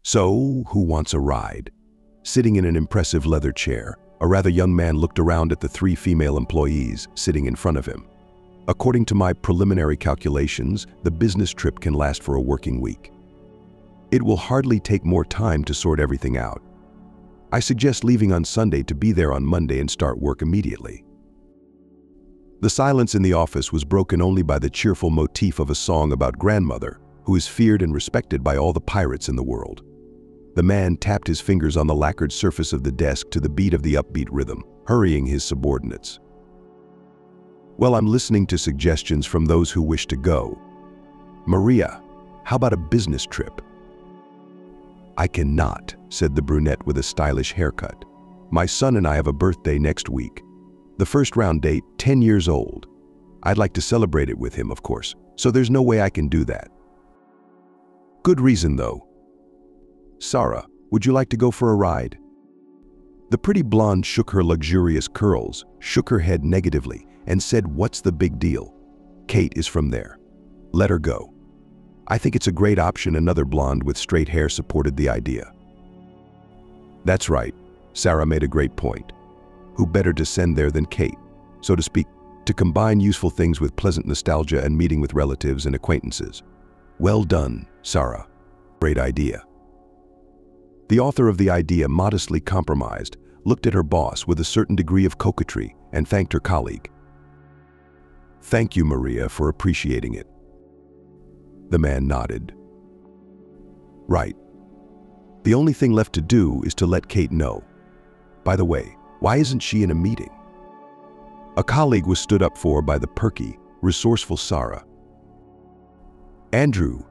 "So, who wants a ride?" Sitting in an impressive leather chair, a rather young man looked around at the 3 female employees sitting in front of him. "According to my preliminary calculations, the business trip can last for a working week. It will hardly take more time to sort everything out. I suggest leaving on Sunday to be there on Monday and start work immediately." The silence in the office was broken only by the cheerful motif of a song about grandmother, who is feared and respected by all the pirates in the world. The man tapped his fingers on the lacquered surface of the desk to the beat of the upbeat rhythm, hurrying his subordinates. "Well, I'm listening to suggestions from those who wish to go. Maria, how about a business trip?" "I cannot," said the brunette with a stylish haircut. "My son and I have a birthday next week. The first round date, 10 years old. I'd like to celebrate it with him, of course, so there's no way I can do that." "Good reason, though. Sarah, would you like to go for a ride?" The pretty blonde shook her luxurious curls, shook her head negatively, and said, "What's the big deal? Kate is from there. Let her go." "I think it's a great option." Another blonde with straight hair supported the idea. "That's right," Sarah made a great point. "Who better to send there than Kate, so to speak, to combine useful things with pleasant nostalgia and meeting with relatives and acquaintances. Well done, Sarah. Great idea." The author of the idea modestly compromised, looked at her boss with a certain degree of coquetry, and thanked her colleague. "Thank you, Maria, for appreciating it." The man nodded. "Right. The only thing left to do is to let Kate know. By the way, why isn't she in a meeting?" A colleague was stood up for by the perky, resourceful Sarah. "Andrew,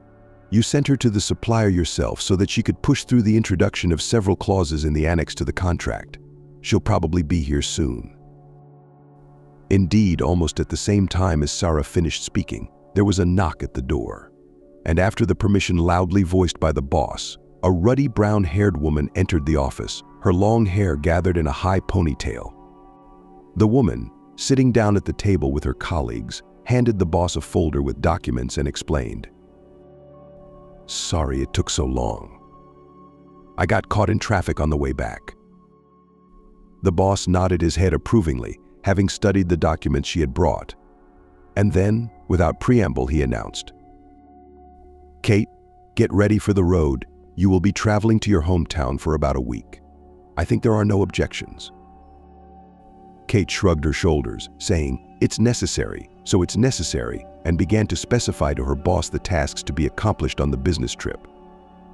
you sent her to the supplier yourself so that she could push through the introduction of several clauses in the annex to the contract. She'll probably be here soon." Indeed, almost at the same time as Sarah finished speaking, there was a knock at the door. And after the permission loudly voiced by the boss, a ruddy brown-haired woman entered the office, her long hair gathered in a high ponytail. The woman, sitting down at the table with her colleagues, handed the boss a folder with documents and explained, "Sorry it took so long. I got caught in traffic on the way back." The boss nodded his head approvingly, having studied the documents she had brought. And then, without preamble, he announced, "Kate, get ready for the road. You will be traveling to your hometown for about a week. I think there are no objections." Kate shrugged her shoulders, saying, "It's necessary, so it's necessary," and began to specify to her boss the tasks to be accomplished on the business trip.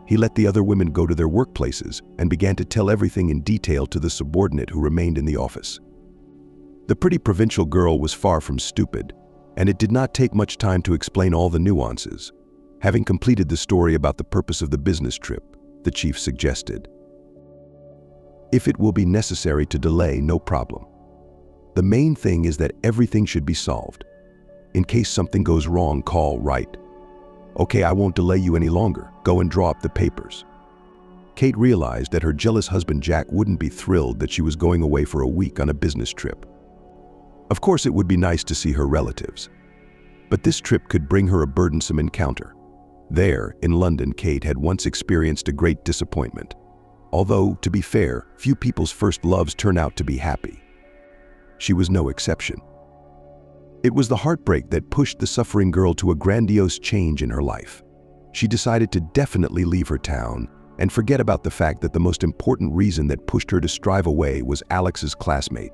He let the other women go to their workplaces and began to tell everything in detail to the subordinate who remained in the office. The pretty provincial girl was far from stupid, and it did not take much time to explain all the nuances. Having completed the story about the purpose of the business trip, the chief suggested, "If it will be necessary to delay, no problem. The main thing is that everything should be solved. In case something goes wrong, call right. Okay, I won't delay you any longer. Go and draw up the papers." Kate realized that her jealous husband Jack wouldn't be thrilled that she was going away for a week on a business trip. Of course, it would be nice to see her relatives. But this trip could bring her a burdensome encounter. There, in London, Kate had once experienced a great disappointment. Although, to be fair, few people's first loves turn out to be happy. She was no exception. It was the heartbreak that pushed the suffering girl to a grandiose change in her life. She decided to definitely leave her town and forget about the fact that the most important reason that pushed her to strive away was Alex's classmate.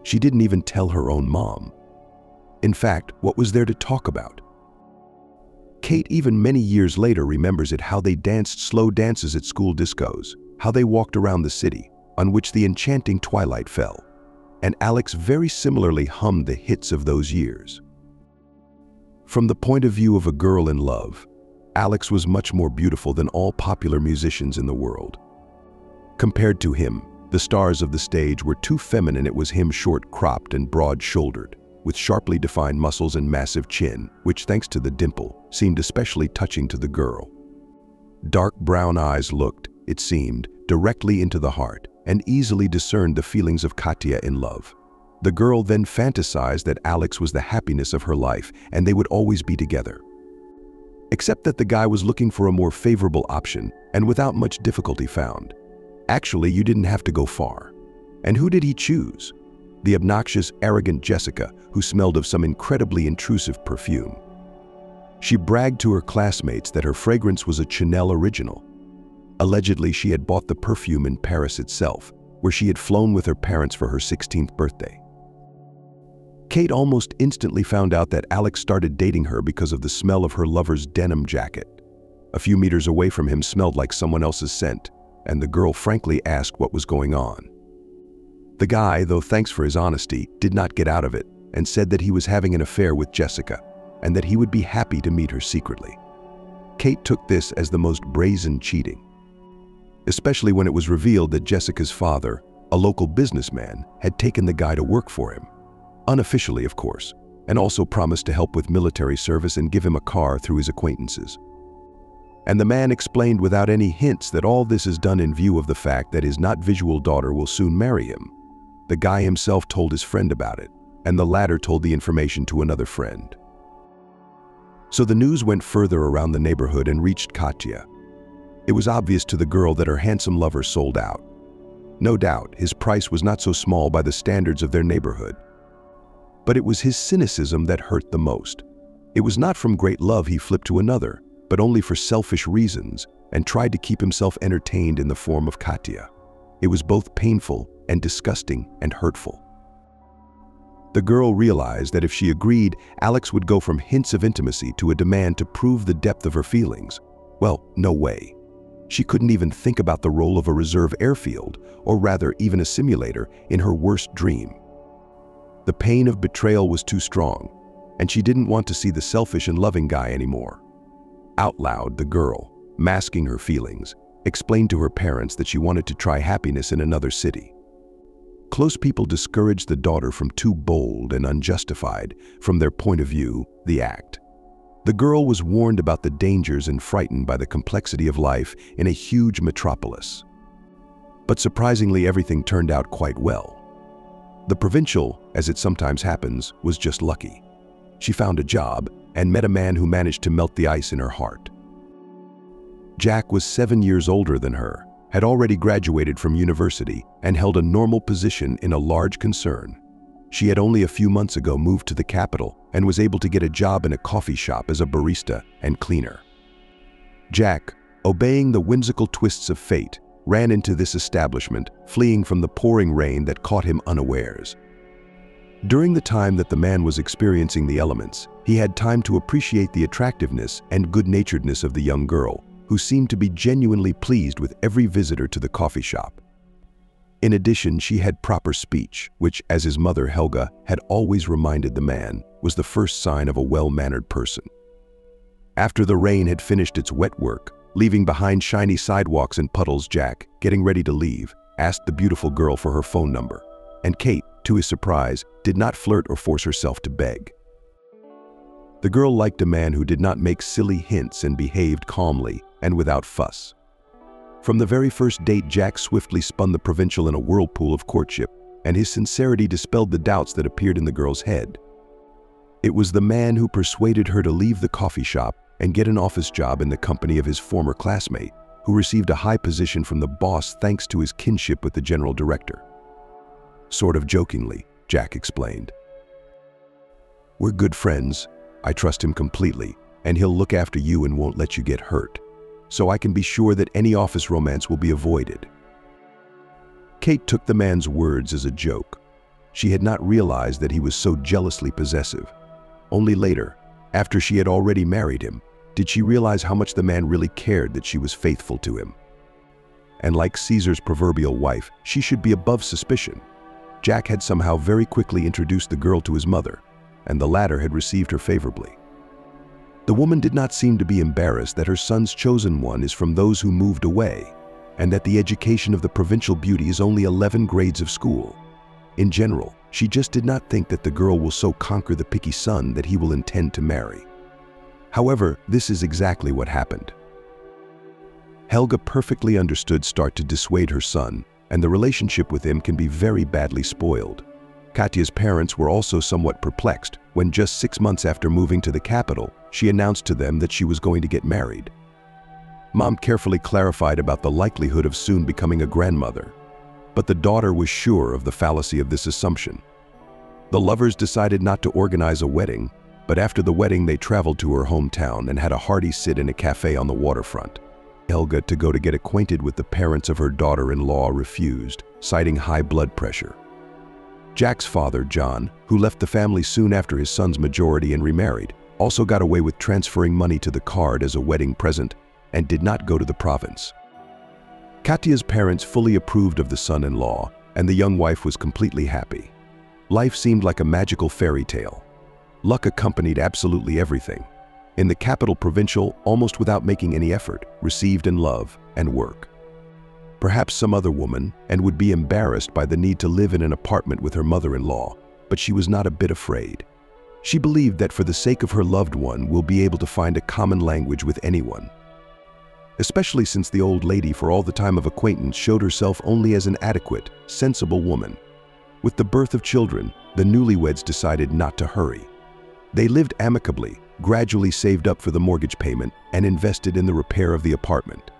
She didn't even tell her own mom. In fact, what was there to talk about? Kate, even many years later, remembers it, how they danced slow dances at school discos, how they walked around the city, on which the enchanting twilight fell. And Alex very similarly hummed the hits of those years. From the point of view of a girl in love, Alex was much more beautiful than all popular musicians in the world. Compared to him, the stars of the stage were too feminine. It was him, short-cropped and broad-shouldered, with sharply defined muscles and massive chin, which, thanks to the dimple, seemed especially touching to the girl. Dark brown eyes looked, it seemed, directly into the heart, and easily discerned the feelings of Katya in love. The girl then fantasized that Alex was the happiness of her life, and they would always be together. Except that the guy was looking for a more favorable option and without much difficulty found. Actually, you didn't have to go far. And who did he choose? The obnoxious, arrogant Jessica, who smelled of some incredibly intrusive perfume. She bragged to her classmates that her fragrance was a Chanel original. Allegedly, she had bought the perfume in Paris itself, where she had flown with her parents for her 16th birthday. Kate almost instantly found out that Alex started dating her because of the smell of her lover's denim jacket. A few meters away from him smelled like someone else's scent, and the girl frankly asked what was going on. The guy, though thanks for his honesty, did not get out of it and said that he was having an affair with Jessica and that he would be happy to meet her secretly. Kate took this as the most brazen cheating, especially when it was revealed that Jessica's father, a local businessman, had taken the guy to work for him, unofficially of course, and also promised to help with military service and give him a car through his acquaintances. And the man explained without any hints that all this is done in view of the fact that his not-visual daughter will soon marry him. The guy himself told his friend about it, and the latter told the information to another friend. So the news went further around the neighborhood and reached Katya. It was obvious to the girl that her handsome lover sold out. No doubt, his price was not so small by the standards of their neighborhood. But it was his cynicism that hurt the most. It was not from great love he flipped to another, but only for selfish reasons, and tried to keep himself entertained in the form of Katya. It was both painful and disgusting and hurtful. The girl realized that if she agreed, Alex would go from hints of intimacy to a demand to prove the depth of her feelings. Well, no way. She couldn't even think about the role of a reserve airfield, or rather even a simulator, in her worst dream. The pain of betrayal was too strong, and she didn't want to see the selfish and loving guy anymore. Out loud, the girl, masking her feelings, explained to her parents that she wanted to try happiness in another city. Close people discouraged the daughter from too bold and unjustified, from their point of view, the act. The girl was warned about the dangers and frightened by the complexity of life in a huge metropolis. But surprisingly, everything turned out quite well. The provincial, as it sometimes happens, was just lucky. She found a job and met a man who managed to melt the ice in her heart. Jack was 7 years older than her, had already graduated from university, and held a normal position in a large concern. She had only a few months ago moved to the capital and was able to get a job in a coffee shop as a barista and cleaner. Jack, obeying the whimsical twists of fate, ran into this establishment, fleeing from the pouring rain that caught him unawares. During the time that the man was experiencing the elements, he had time to appreciate the attractiveness and good-naturedness of the young girl, who seemed to be genuinely pleased with every visitor to the coffee shop. In addition, she had proper speech, which, as his mother Helga had always reminded the man, was the first sign of a well-mannered person. After the rain had finished its wet work, leaving behind shiny sidewalks and puddles, Jack, getting ready to leave, asked the beautiful girl for her phone number, and Kate, to his surprise, did not flirt or force herself to beg. The girl liked a man who did not make silly hints and behaved calmly and without fuss. From the very first date, Jack swiftly spun the provincial in a whirlpool of courtship, and his sincerity dispelled the doubts that appeared in the girl's head. It was the man who persuaded her to leave the coffee shop and get an office job in the company of his former classmate, who received a high position from the boss thanks to his kinship with the general director. Sort of jokingly, Jack explained, "We're good friends. I trust him completely, and he'll look after you and won't let you get hurt. So I can be sure that any office romance will be avoided." Kate took the man's words as a joke. She had not realized that he was so jealously possessive. Only later, after she had already married him, did she realize how much the man really cared that she was faithful to him. And like Caesar's proverbial wife, she should be above suspicion. Jack had somehow very quickly introduced the girl to his mother, and the latter had received her favorably. The woman did not seem to be embarrassed that her son's chosen one is from those who moved away, and that the education of the provincial beauty is only 11 grades of school. In general, she just did not think that the girl will so conquer the picky son that he will intend to marry. However, this is exactly what happened. Helga perfectly understood start to dissuade her son, and the relationship with him can be very badly spoiled. Katya's parents were also somewhat perplexed when just 6 months after moving to the capital, she announced to them that she was going to get married. Mom carefully clarified about the likelihood of soon becoming a grandmother, but the daughter was sure of the fallacy of this assumption. The lovers decided not to organize a wedding, but after the wedding they traveled to her hometown and had a hearty sit in a cafe on the waterfront. Helga, to go to get acquainted with the parents of her daughter-in-law, refused, citing high blood pressure. Jack's father, John, who left the family soon after his son's majority and remarried, also got away with transferring money to the card as a wedding present and did not go to the province. Katya's parents fully approved of the son-in-law, and the young wife was completely happy. Life seemed like a magical fairy tale. Luck accompanied absolutely everything. In the capital provincial, almost without making any effort, received in love and work. Perhaps some other woman, and would be embarrassed by the need to live in an apartment with her mother-in-law, but she was not a bit afraid. She believed that for the sake of her loved one, will be able to find a common language with anyone. Especially since the old lady, for all the time of acquaintance, showed herself only as an adequate, sensible woman. With the birth of children, the newlyweds decided not to hurry. They lived amicably, gradually saved up for the mortgage payment, and invested in the repair of the apartment.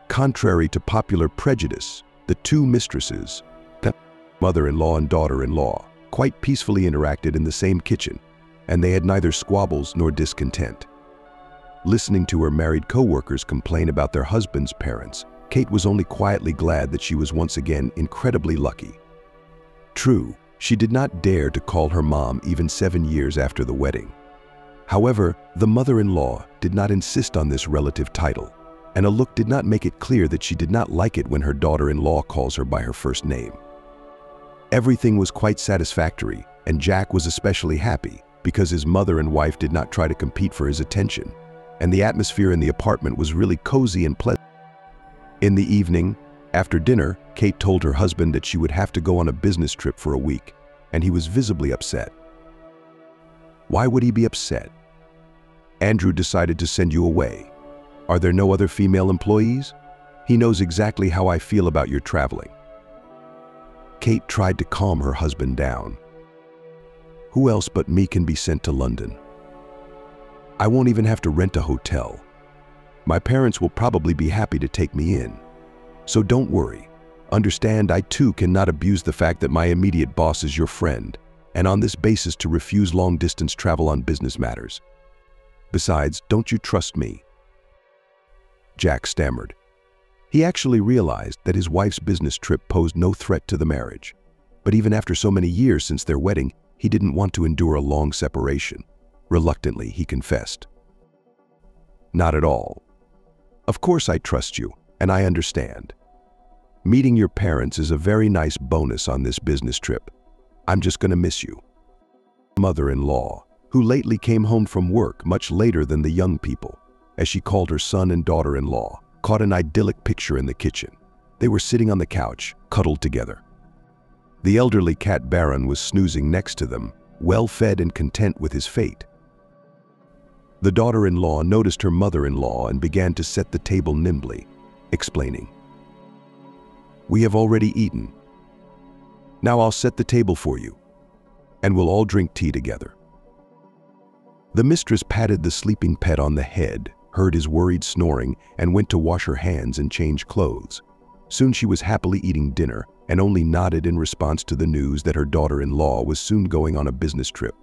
Contrary to popular prejudice, the two mistresses, the mother-in-law and daughter-in-law, quite peacefully interacted in the same kitchen, and they had neither squabbles nor discontent. Listening to her married co-workers complain about their husbands' parents, Kate was only quietly glad that she was once again incredibly lucky. True, she did not dare to call her mom even 7 years after the wedding. However, the mother-in-law did not insist on this relative title, and a look did not make it clear that she did not like it when her daughter-in-law calls her by her first name. Everything was quite satisfactory, and Jack was especially happy because his mother and wife did not try to compete for his attention, and the atmosphere in the apartment was really cozy and pleasant. In the evening, after dinner, Kate told her husband that she would have to go on a business trip for a week, and he was visibly upset. Why would he be upset? Andrew decided to send you away. Are there no other female employees? He knows exactly how I feel about your traveling. Kate tried to calm her husband down. Who else but me can be sent to London? I won't even have to rent a hotel. My parents will probably be happy to take me in. So don't worry. Understand, I too cannot abuse the fact that my immediate boss is your friend, and on this basis to refuse long-distance travel on business matters. Besides, don't you trust me? Jack stammered. He actually realized that his wife's business trip posed no threat to the marriage. But even after so many years since their wedding, he didn't want to endure a long separation. Reluctantly, he confessed. Not at all. Of course I trust you, and I understand. Meeting your parents is a very nice bonus on this business trip. I'm just gonna miss you. Mother-in-law, who lately came home from work much later than the young people, as she called her son and daughter-in-law, caught an idyllic picture in the kitchen. They were sitting on the couch, cuddled together. The elderly cat Baron was snoozing next to them, well-fed and content with his fate. The daughter-in-law noticed her mother-in-law and began to set the table nimbly, explaining, "We have already eaten. Now I'll set the table for you, and we'll all drink tea together." The mistress patted the sleeping pet on the head, heard his worried snoring, and went to wash her hands and change clothes. Soon she was happily eating dinner and only nodded in response to the news that her daughter-in-law was soon going on a business trip.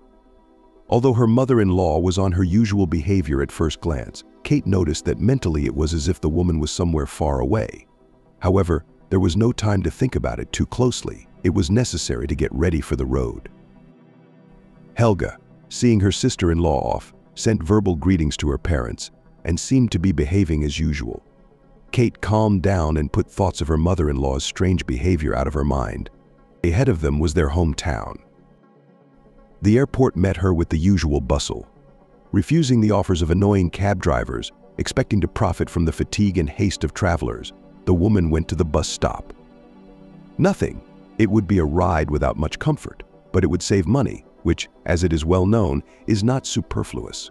Although her mother-in-law was on her usual behavior at first glance, Kate noticed that mentally it was as if the woman was somewhere far away. However, there was no time to think about it too closely. It was necessary to get ready for the road. Helga, seeing her sister-in-law off, sent verbal greetings to her parents and seemed to be behaving as usual. Kate calmed down and put thoughts of her mother-in-law's strange behavior out of her mind. Ahead of them was their hometown. The airport met her with the usual bustle. Refusing the offers of annoying cab drivers, expecting to profit from the fatigue and haste of travelers, the woman went to the bus stop. Nothing. It would be a ride without much comfort, but it would save money, which, as it is well known, is not superfluous.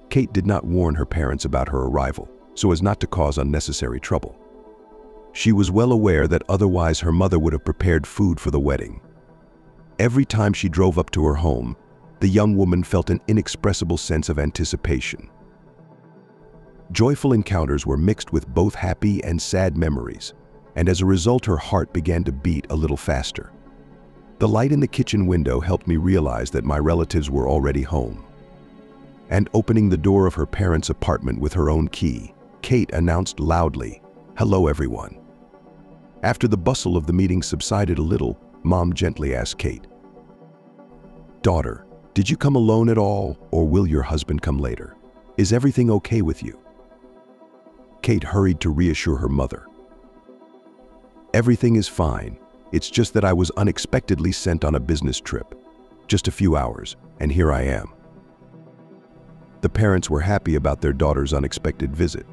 Kate did not warn her parents about her arrival, so as not to cause unnecessary trouble. She was well aware that otherwise her mother would have prepared food for the wedding. Every time she drove up to her home, the young woman felt an inexpressible sense of anticipation. Joyful encounters were mixed with both happy and sad memories, and as a result her heart began to beat a little faster. The light in the kitchen window helped me realize that my relatives were already home. And opening the door of her parents' apartment with her own key, Kate announced loudly, "Hello, everyone." After the bustle of the meeting subsided a little, Mom gently asked Kate, "Daughter, did you come alone at all, or will your husband come later? Is everything okay with you?" Kate hurried to reassure her mother. "Everything is fine. It's just that I was unexpectedly sent on a business trip. Just a few hours, and here I am." The parents were happy about their daughter's unexpected visit,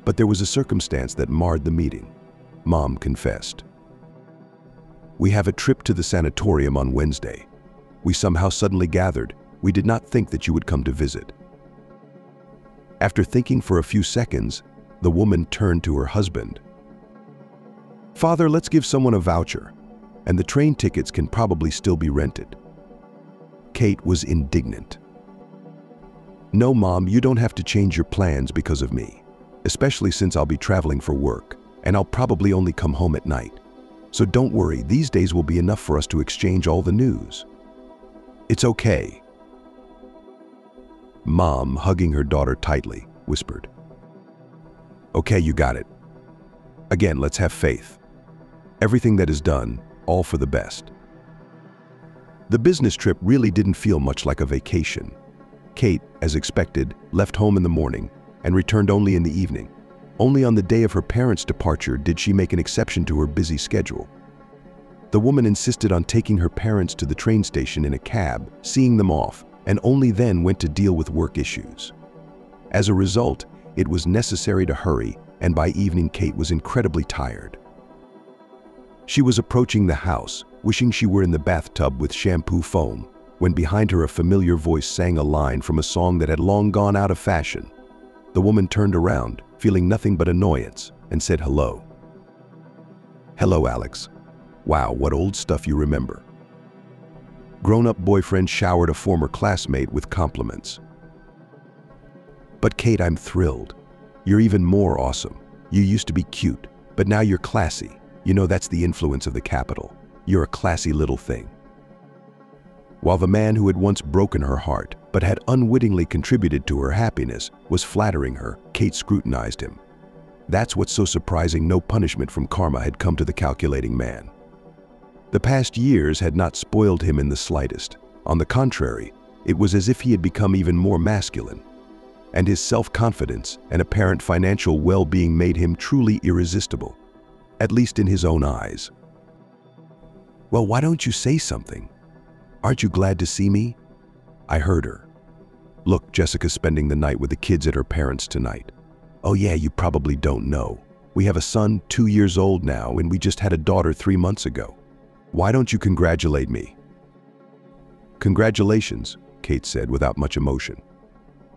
but there was a circumstance that marred the meeting. Mom confessed. "We have a trip to the sanatorium on Wednesday. We somehow suddenly gathered. We did not think that you would come to visit." After thinking for a few seconds, the woman turned to her husband. "Father, let's give someone a voucher, and the train tickets can probably still be rented." Kate was indignant. "No, Mom, you don't have to change your plans because of me, especially since I'll be traveling for work, and I'll probably only come home at night. So don't worry, these days will be enough for us to exchange all the news. It's okay." Mom, hugging her daughter tightly, whispered, "Okay, you got it. Again, let's have faith. Everything that is done, all for the best." The business trip really didn't feel much like a vacation. Kate, as expected, left home in the morning and returned only in the evening. Only on the day of her parents' departure did she make an exception to her busy schedule. The woman insisted on taking her parents to the train station in a cab, seeing them off, and only then went to deal with work issues. As a result, it was necessary to hurry, and by evening Kate was incredibly tired. She was approaching the house, wishing she were in the bathtub with shampoo foam, when behind her a familiar voice sang a line from a song that had long gone out of fashion. The woman turned around, feeling nothing but annoyance, and said hello. "Hello, Alex. Wow, what old stuff you remember." Grown-up boyfriend showered a former classmate with compliments. "But Kate, I'm thrilled. You're even more awesome. You used to be cute, but now you're classy. You know that's the influence of the capital. You're a classy little thing." While the man who had once broken her heart, but had unwittingly contributed to her happiness, was flattering her, Kate scrutinized him. That's what's so surprising. No punishment from karma had come to the calculating man. The past years had not spoiled him in the slightest. On the contrary, it was as if he had become even more masculine. And his self-confidence and apparent financial well-being made him truly irresistible, at least in his own eyes. "Well, why don't you say something? Aren't you glad to see me?" I heard her. "Look, Jessica's spending the night with the kids at her parents' tonight. Oh yeah, you probably don't know. We have a son 2 years old now, and we just had a daughter 3 months ago. Why don't you congratulate me?" "Congratulations," Kate said without much emotion.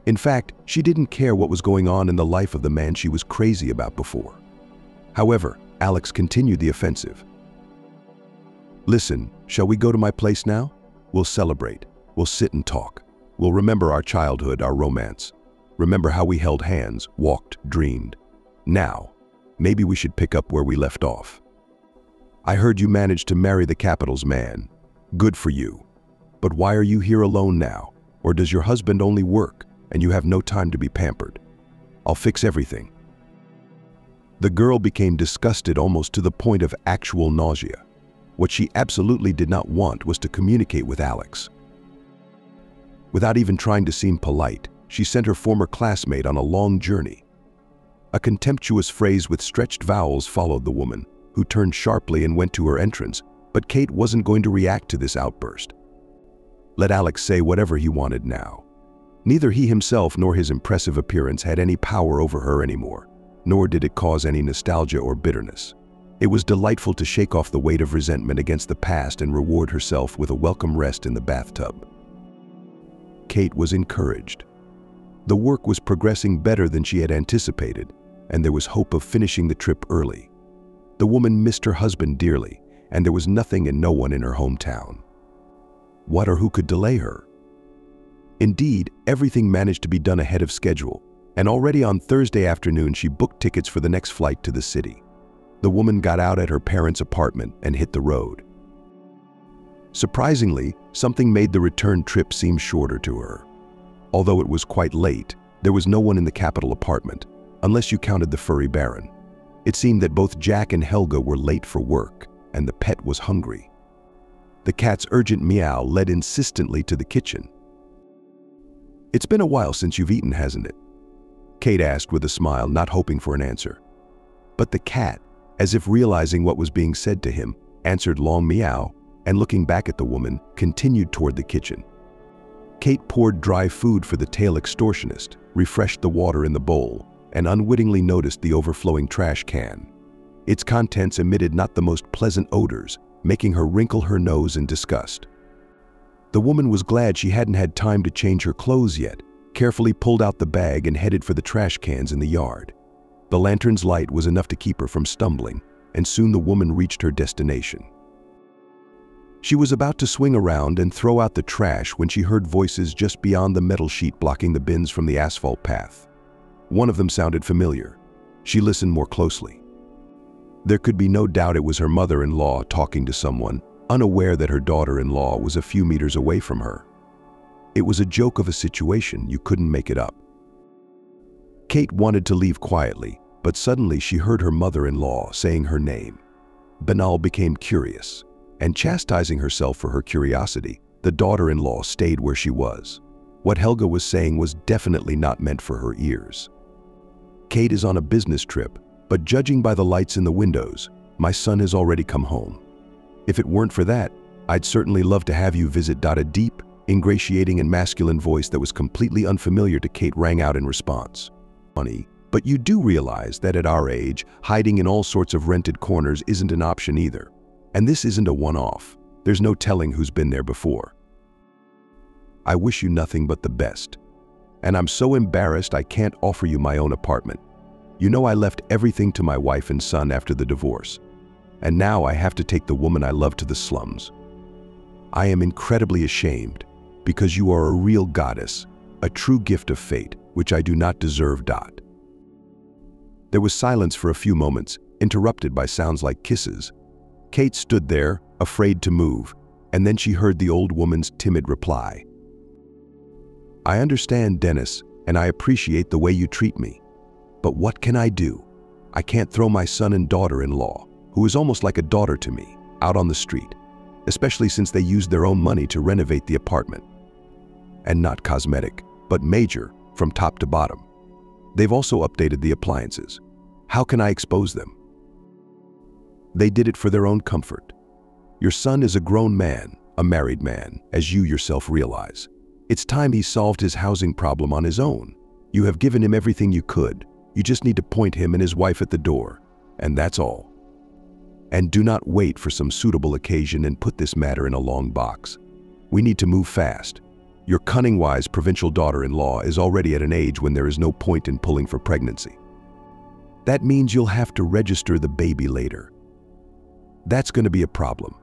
In fact, she didn't care what was going on in the life of the man she was crazy about before. However, Alex continued the offensive. "Listen, shall we go to my place now? We'll celebrate. We'll sit and talk. We'll remember our childhood, our romance. Remember how we held hands, walked, dreamed. Now, maybe we should pick up where we left off. I heard you managed to marry the capital's man. Good for you. But why are you here alone now? Or does your husband only work and you have no time to be pampered? I'll fix everything." The girl became disgusted almost to the point of actual nausea. What she absolutely did not want was to communicate with Alex. Without even trying to seem polite, she sent her former classmate on a long journey. A contemptuous phrase with stretched vowels followed the woman, who turned sharply and went to her entrance, but Kate wasn't going to react to this outburst. Let Alex say whatever he wanted now. Neither he himself nor his impressive appearance had any power over her anymore, nor did it cause any nostalgia or bitterness. It was delightful to shake off the weight of resentment against the past and reward herself with a welcome rest in the bathtub. Kate was encouraged. The work was progressing better than she had anticipated, and there was hope of finishing the trip early. The woman missed her husband dearly, and there was nothing and no one in her hometown. What or who could delay her? Indeed, everything managed to be done ahead of schedule, and already on Thursday afternoon she booked tickets for the next flight to the city. The woman got out at her parents' apartment and hit the road. Surprisingly, something made the return trip seem shorter to her. Although it was quite late, there was no one in the Capitol apartment, unless you counted the furry baron. It seemed that both Jack and Helga were late for work, and the pet was hungry. The cat's urgent meow led insistently to the kitchen. "It's been a while since you've eaten, hasn't it?" Kate asked with a smile, not hoping for an answer. But the cat, as if realizing what was being said to him, answered long meow, and looking back at the woman, continued toward the kitchen. Kate poured dry food for the tail extortionist, refreshed the water in the bowl, and unwittingly noticed the overflowing trash can. Its contents emitted not the most pleasant odors, making her wrinkle her nose in disgust. The woman was glad she hadn't had time to change her clothes yet, carefully pulled out the bag and headed for the trash cans in the yard. The lantern's light was enough to keep her from stumbling, and soon the woman reached her destination. She was about to swing around and throw out the trash when she heard voices just beyond the metal sheet blocking the bins from the asphalt path. One of them sounded familiar. She listened more closely. There could be no doubt it was her mother-in-law talking to someone, unaware that her daughter-in-law was a few meters away from her. It was a joke of a situation, you couldn't make it up. Kate wanted to leave quietly, but suddenly she heard her mother-in-law saying her name. Banal became curious, and chastising herself for her curiosity, the daughter-in-law stayed where she was. What Helga was saying was definitely not meant for her ears. "Kate is on a business trip, but judging by the lights in the windows, my son has already come home. If it weren't for that, I'd certainly love to have you visit." A deep, ingratiating and masculine voice that was completely unfamiliar to Kate rang out in response. "Funny, but you do realize that at our age, hiding in all sorts of rented corners isn't an option either. And this isn't a one-off. There's no telling who's been there before. I wish you nothing but the best. And I'm so embarrassed I can't offer you my own apartment. You know I left everything to my wife and son after the divorce. And now I have to take the woman I love to the slums. I am incredibly ashamed, because you are a real goddess, a true gift of fate, which I do not deserve." There was silence for a few moments, interrupted by sounds like kisses. Kate stood there, afraid to move, and then she heard the old woman's timid reply. "I understand, Dennis, and I appreciate the way you treat me. But what can I do? I can't throw my son and daughter-in-law, who is almost like a daughter to me, out on the street, especially since they used their own money to renovate the apartment. And not cosmetic, but major, from top to bottom. They've also updated the appliances. How can I expose them? They did it for their own comfort. Your son is a grown man, a married man, as you yourself realize. It's time he solved his housing problem on his own. You have given him everything you could. You just need to point him and his wife at the door, and that's all. And do not wait for some suitable occasion and put this matter in a long box. We need to move fast. Your cunning-wise provincial daughter-in-law is already at an age when there is no point in pulling for pregnancy. That means you'll have to register the baby later. That's going to be a problem.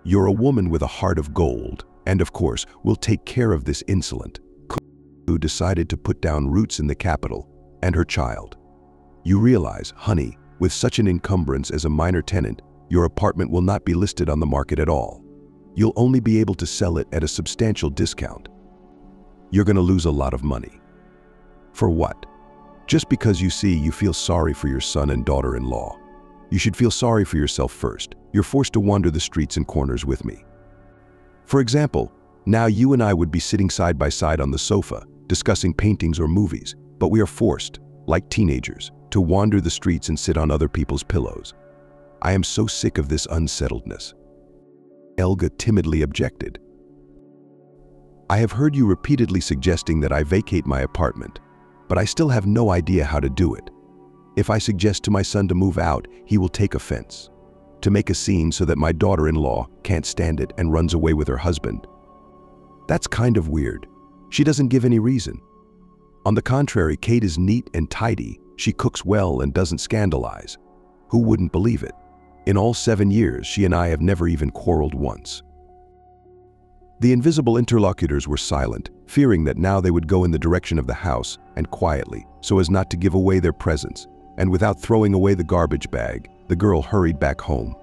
You're a woman with a heart of gold, and of course, will take care of this insolent who decided to put down roots in the capital, and her child. You realize, honey, with such an encumbrance as a minor tenant, your apartment will not be listed on the market at all. You'll only be able to sell it at a substantial discount. You're going to lose a lot of money. For what? Just because you feel sorry for your son and daughter-in-law. You should feel sorry for yourself first. You're forced to wander the streets and corners with me. For example, now you and I would be sitting side by side on the sofa, discussing paintings or movies, but we are forced, like teenagers, to wander the streets and sit on other people's pillows. I am so sick of this unsettledness." Helga timidly objected. "I have heard you repeatedly suggesting that I vacate my apartment, but I still have no idea how to do it. If I suggest to my son to move out, he will take offense. To make a scene so that my daughter-in-law can't stand it and runs away with her husband. That's kind of weird. She doesn't give any reason. On the contrary, Kate is neat and tidy. She cooks well and doesn't scandalize. Who wouldn't believe it? In all 7 years, she and I have never even quarreled once." The invisible interlocutors were silent, fearing that now they would go in the direction of the house, and quietly, so as not to give away their presence, and without throwing away the garbage bag, the girl hurried back home.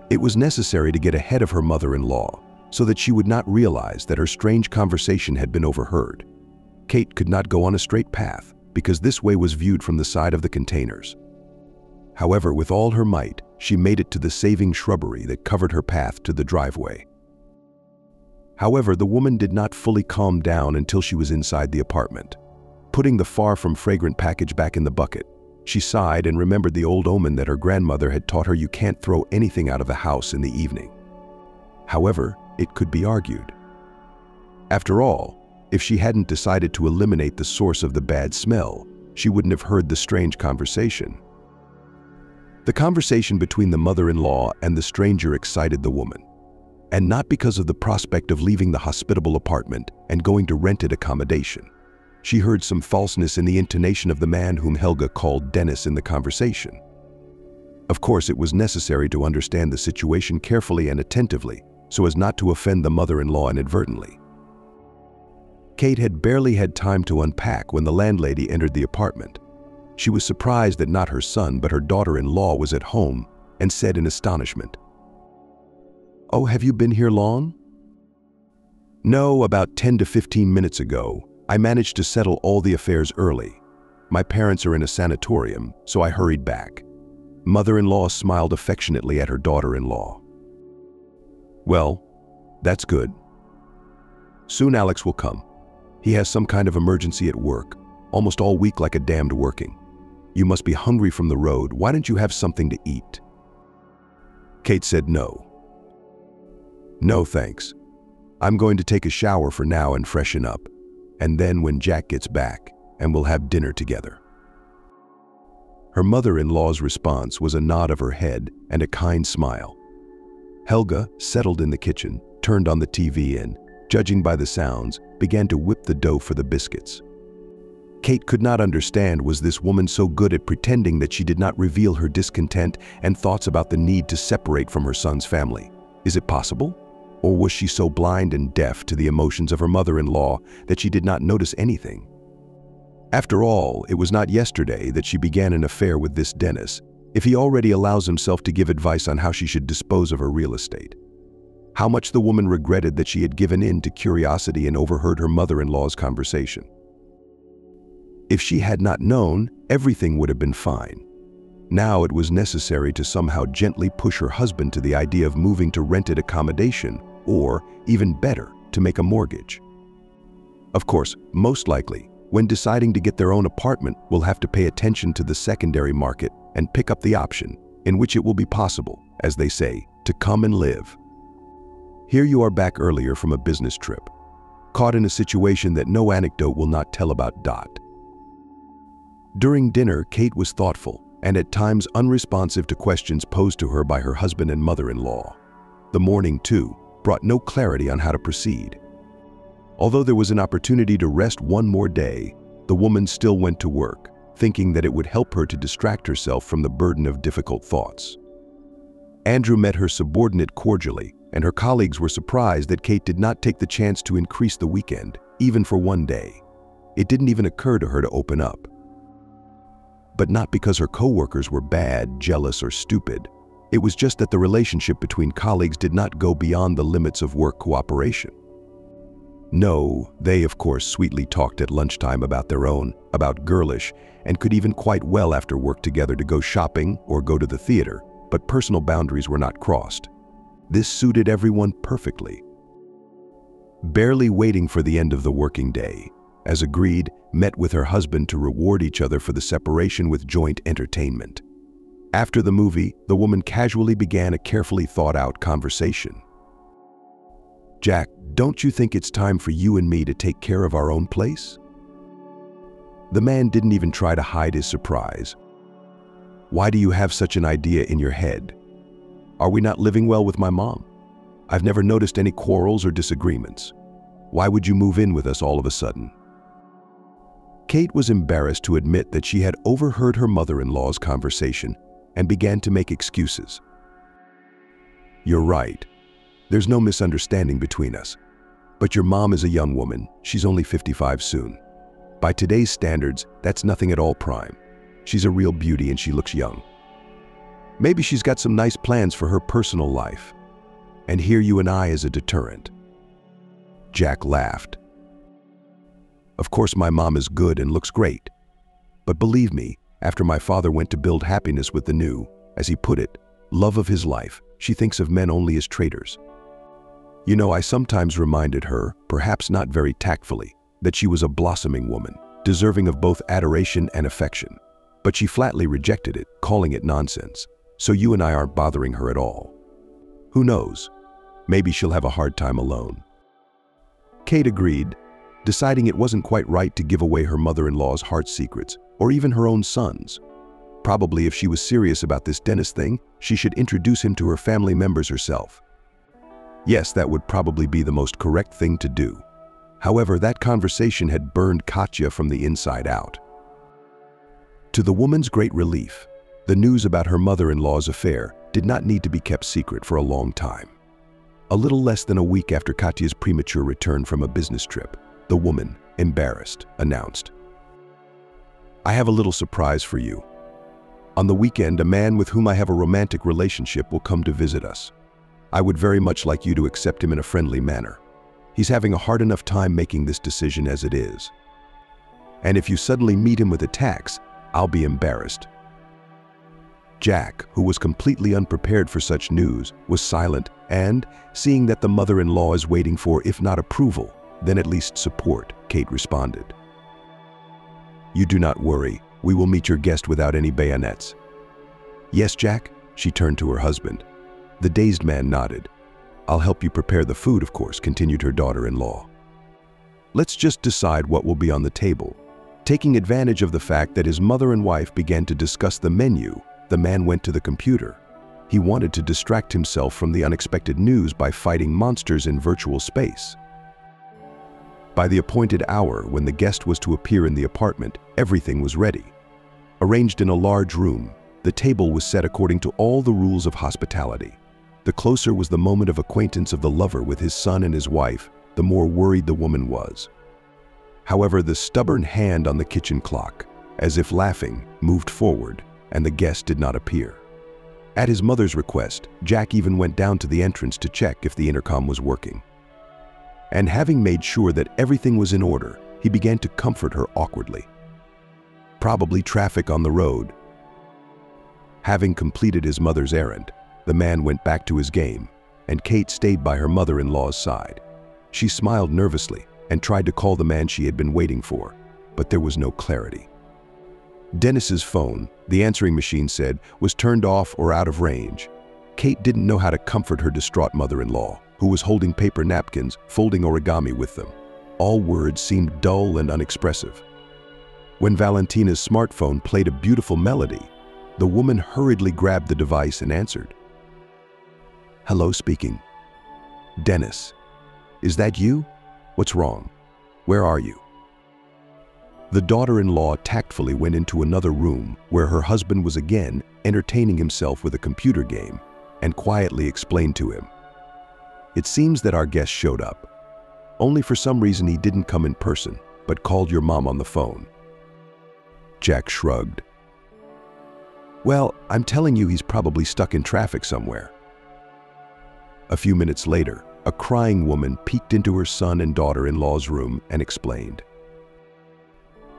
It was necessary to get ahead of her mother-in-law, so that she would not realize that her strange conversation had been overheard. Kate could not go on a straight path, because this way was viewed from the side of the containers. However, with all her might, she made it to the saving shrubbery that covered her path to the driveway. However, the woman did not fully calm down until she was inside the apartment. Putting the far from fragrant package back in the bucket, she sighed and remembered the old omen that her grandmother had taught her you can't throw anything out of the house in the evening. However, it could be argued. After all, if she hadn't decided to eliminate the source of the bad smell, she wouldn't have heard the strange conversation. The conversation between the mother-in-law and the stranger excited the woman. And not because of the prospect of leaving the hospitable apartment and going to rented accommodation. She heard some falseness in the intonation of the man whom Helga called Dennis in the conversation. Of course, it was necessary to understand the situation carefully and attentively, so as not to offend the mother-in-law inadvertently. Kate had barely had time to unpack when the landlady entered the apartment. She was surprised that not her son but her daughter-in-law was at home and said in astonishment, "Oh, have you been here long?" "No, about 10 to 15 minutes ago. I managed to settle all the affairs early. My parents are in a sanatorium, so I hurried back." Mother-in-law smiled affectionately at her daughter-in-law. "Well, that's good. Soon Alex will come. He has some kind of emergency at work, almost all week like a damned working. You must be hungry from the road. Why don't you have something to eat?" Kate said no. "No, thanks. I'm going to take a shower for now and freshen up, and then when Jack gets back, and we'll have dinner together." Her mother-in-law's response was a nod of her head and a kind smile. Helga, settled in the kitchen, turned on the TV and, judging by the sounds, began to whip the dough for the biscuits. Kate could not understand, was this woman so good at pretending that she did not reveal her discontent and thoughts about the need to separate from her son's family? Is it possible? Or was she so blind and deaf to the emotions of her mother-in-law that she did not notice anything? After all, it was not yesterday that she began an affair with this Dennis, if he already allows himself to give advice on how she should dispose of her real estate. How much the woman regretted that she had given in to curiosity and overheard her mother-in-law's conversation. If she had not known, everything would have been fine. Now it was necessary to somehow gently push her husband to the idea of moving to rented accommodation, or, even better, to make a mortgage. Of course, most likely, when deciding to get their own apartment, we'll have to pay attention to the secondary market and pick up the option in which it will be possible, as they say, to come and live. Here you are back earlier from a business trip, caught in a situation that no anecdote will not tell about. During dinner, Kate was thoughtful and at times unresponsive to questions posed to her by her husband and mother-in-law. The morning, too, brought no clarity on how to proceed. Although there was an opportunity to rest one more day, the woman still went to work, thinking that it would help her to distract herself from the burden of difficult thoughts. Andrew met her subordinate cordially, and her colleagues were surprised that Kate did not take the chance to increase the weekend, even for one day. It didn't even occur to her to open up. But not because her co-workers were bad, jealous, or stupid. It was just that the relationship between colleagues did not go beyond the limits of work cooperation. No, they of course sweetly talked at lunchtime about their own, about girlish, and could even quite well after work together to go shopping or go to the theater, but personal boundaries were not crossed. This suited everyone perfectly. Barely waiting for the end of the working day, as agreed, met with her husband to reward each other for the separation with joint entertainment. After the movie, the woman casually began a carefully thought-out conversation. "Jack, don't you think it's time for you and me to take care of our own place?" The man didn't even try to hide his surprise. "Why do you have such an idea in your head? Are we not living well with my mom? I've never noticed any quarrels or disagreements. Why would you move in with us all of a sudden?" Kate was embarrassed to admit that she had overheard her mother-in-law's conversation and began to make excuses. "You're right. There's no misunderstanding between us. But your mom is a young woman. She's only 55 soon. By today's standards, that's nothing at all prime. She's a real beauty and she looks young. Maybe she's got some nice plans for her personal life. And here you and I as a deterrent." Jack laughed. "Of course my mom is good and looks great. But believe me, after my father went to build happiness with the new, as he put it, love of his life, she thinks of men only as traitors. You know, I sometimes reminded her, perhaps not very tactfully, that she was a blossoming woman, deserving of both adoration and affection. But she flatly rejected it, calling it nonsense. So you and I aren't bothering her at all. Who knows? Maybe she'll have a hard time alone." Kate agreed, deciding it wasn't quite right to give away her mother-in-law's heart secrets, or even her own son's. Probably if she was serious about this Dennis thing, she should introduce him to her family members herself. Yes, that would probably be the most correct thing to do. However, that conversation had burned Katya from the inside out. To the woman's great relief, the news about her mother-in-law's affair did not need to be kept secret for a long time. A little less than a week after Katya's premature return from a business trip, the woman, embarrassed, announced, "I have a little surprise for you. On the weekend, a man with whom I have a romantic relationship will come to visit us. I would very much like you to accept him in a friendly manner. He's having a hard enough time making this decision as it is. And if you suddenly meet him with attacks, I'll be embarrassed." Jack, who was completely unprepared for such news, was silent and, seeing that the mother-in-law is waiting for, if not approval, then at least support, Kate responded, "You do not worry. We will meet your guest without any bayonets." "Yes, Jack?" She turned to her husband. The dazed man nodded. "I'll help you prepare the food, of course," continued her daughter-in-law. "Let's just decide what will be on the table." Taking advantage of the fact that his mother and wife began to discuss the menu, the man went to the computer. He wanted to distract himself from the unexpected news by fighting monsters in virtual space. By the appointed hour, when the guest was to appear in the apartment, everything was ready. Arranged in a large room, the table was set according to all the rules of hospitality. The closer was the moment of acquaintance of the lover with his son and his wife, the more worried the woman was. However, the stubborn hand on the kitchen clock, as if laughing, moved forward, and the guest did not appear. At his mother's request, Jack even went down to the entrance to check if the intercom was working. And having made sure that everything was in order, he began to comfort her awkwardly. "Probably traffic on the road." Having completed his mother's errand, the man went back to his game, and Kate stayed by her mother-in-law's side. She smiled nervously and tried to call the man she had been waiting for, but there was no clarity. Dennis's phone, the answering machine said, was turned off or out of range. Kate didn't know how to comfort her distraught mother-in-law, who was holding paper napkins, folding origami with them. All words seemed dull and unexpressive. When Valentina's smartphone played a beautiful melody, the woman hurriedly grabbed the device and answered. "Hello, speaking." "Dennis, is that you? What's wrong? Where are you?" The daughter-in-law tactfully went into another room where her husband was again entertaining himself with a computer game and quietly explained to him, "It seems that our guest showed up. Only for some reason he didn't come in person, but called your mom on the phone." Jack shrugged. "Well, I'm telling you, he's probably stuck in traffic somewhere." A few minutes later, a crying woman peeked into her son and daughter-in-law's room and explained.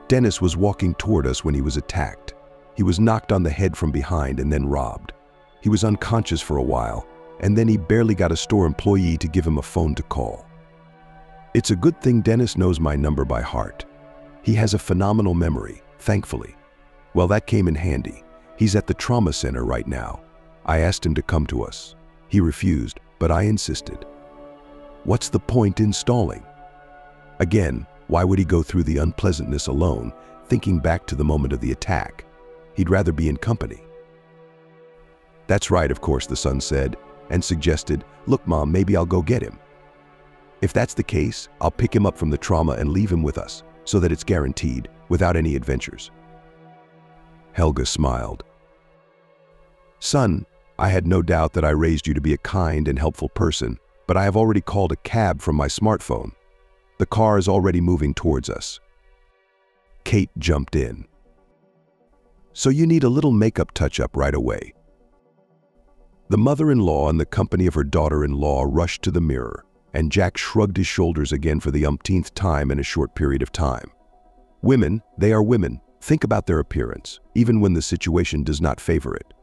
"Dennis was walking toward us when he was attacked. He was knocked on the head from behind and then robbed. He was unconscious for a while, and then he barely got a store employee to give him a phone to call. It's a good thing Dennis knows my number by heart. He has a phenomenal memory, thankfully. Well, that came in handy. He's at the trauma center right now. I asked him to come to us. He refused, but I insisted. What's the point in stalling? Again, why would he go through the unpleasantness alone, thinking back to the moment of the attack? He'd rather be in company." "That's right, of course," the son said, and suggested, "Look, Mom, maybe I'll go get him. If that's the case, I'll pick him up from the trauma and leave him with us, so that it's guaranteed, without any adventures." Helga smiled. "Son, I had no doubt that I raised you to be a kind and helpful person, but I have already called a cab from my smartphone. The car is already moving towards us." Kate jumped in. "So you need a little makeup touch-up right away." The mother-in-law and the company of her daughter-in-law rushed to the mirror, and Jack shrugged his shoulders again for the umpteenth time in a short period of time. Women, they are women. Think about their appearance, even when the situation does not favor it.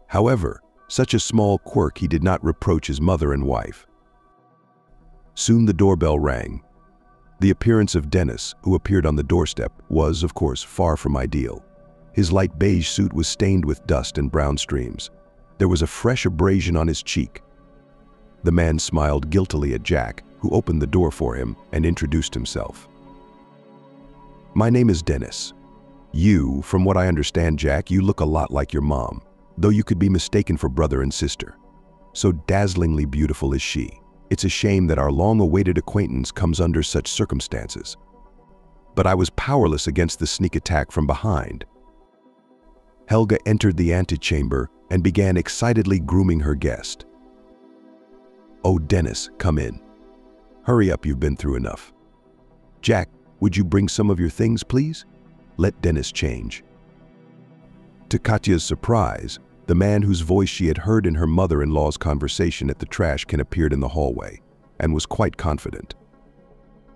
However, such a small quirk he did not reproach his mother and wife. Soon the doorbell rang. The appearance of Dennis, who appeared on the doorstep, was, of course, far from ideal. His light beige suit was stained with dust and brown streams. There was a fresh abrasion on his cheek. The man smiled guiltily at Jack, who opened the door for him and introduced himself. "My name is Dennis. You, from what I understand, Jack, you look a lot like your mom, though you could be mistaken for brother and sister. So dazzlingly beautiful is she. It's a shame that our long-awaited acquaintance comes under such circumstances. But I was powerless against the sneak attack from behind." Helga entered the antechamber and began excitedly grooming her guest. "Oh, Dennis, come in. Hurry up, you've been through enough. Jack, would you bring some of your things, please? Let Dennis change." To Katya's surprise, the man whose voice she had heard in her mother-in-law's conversation at the trash can appeared in the hallway, and was quite confident.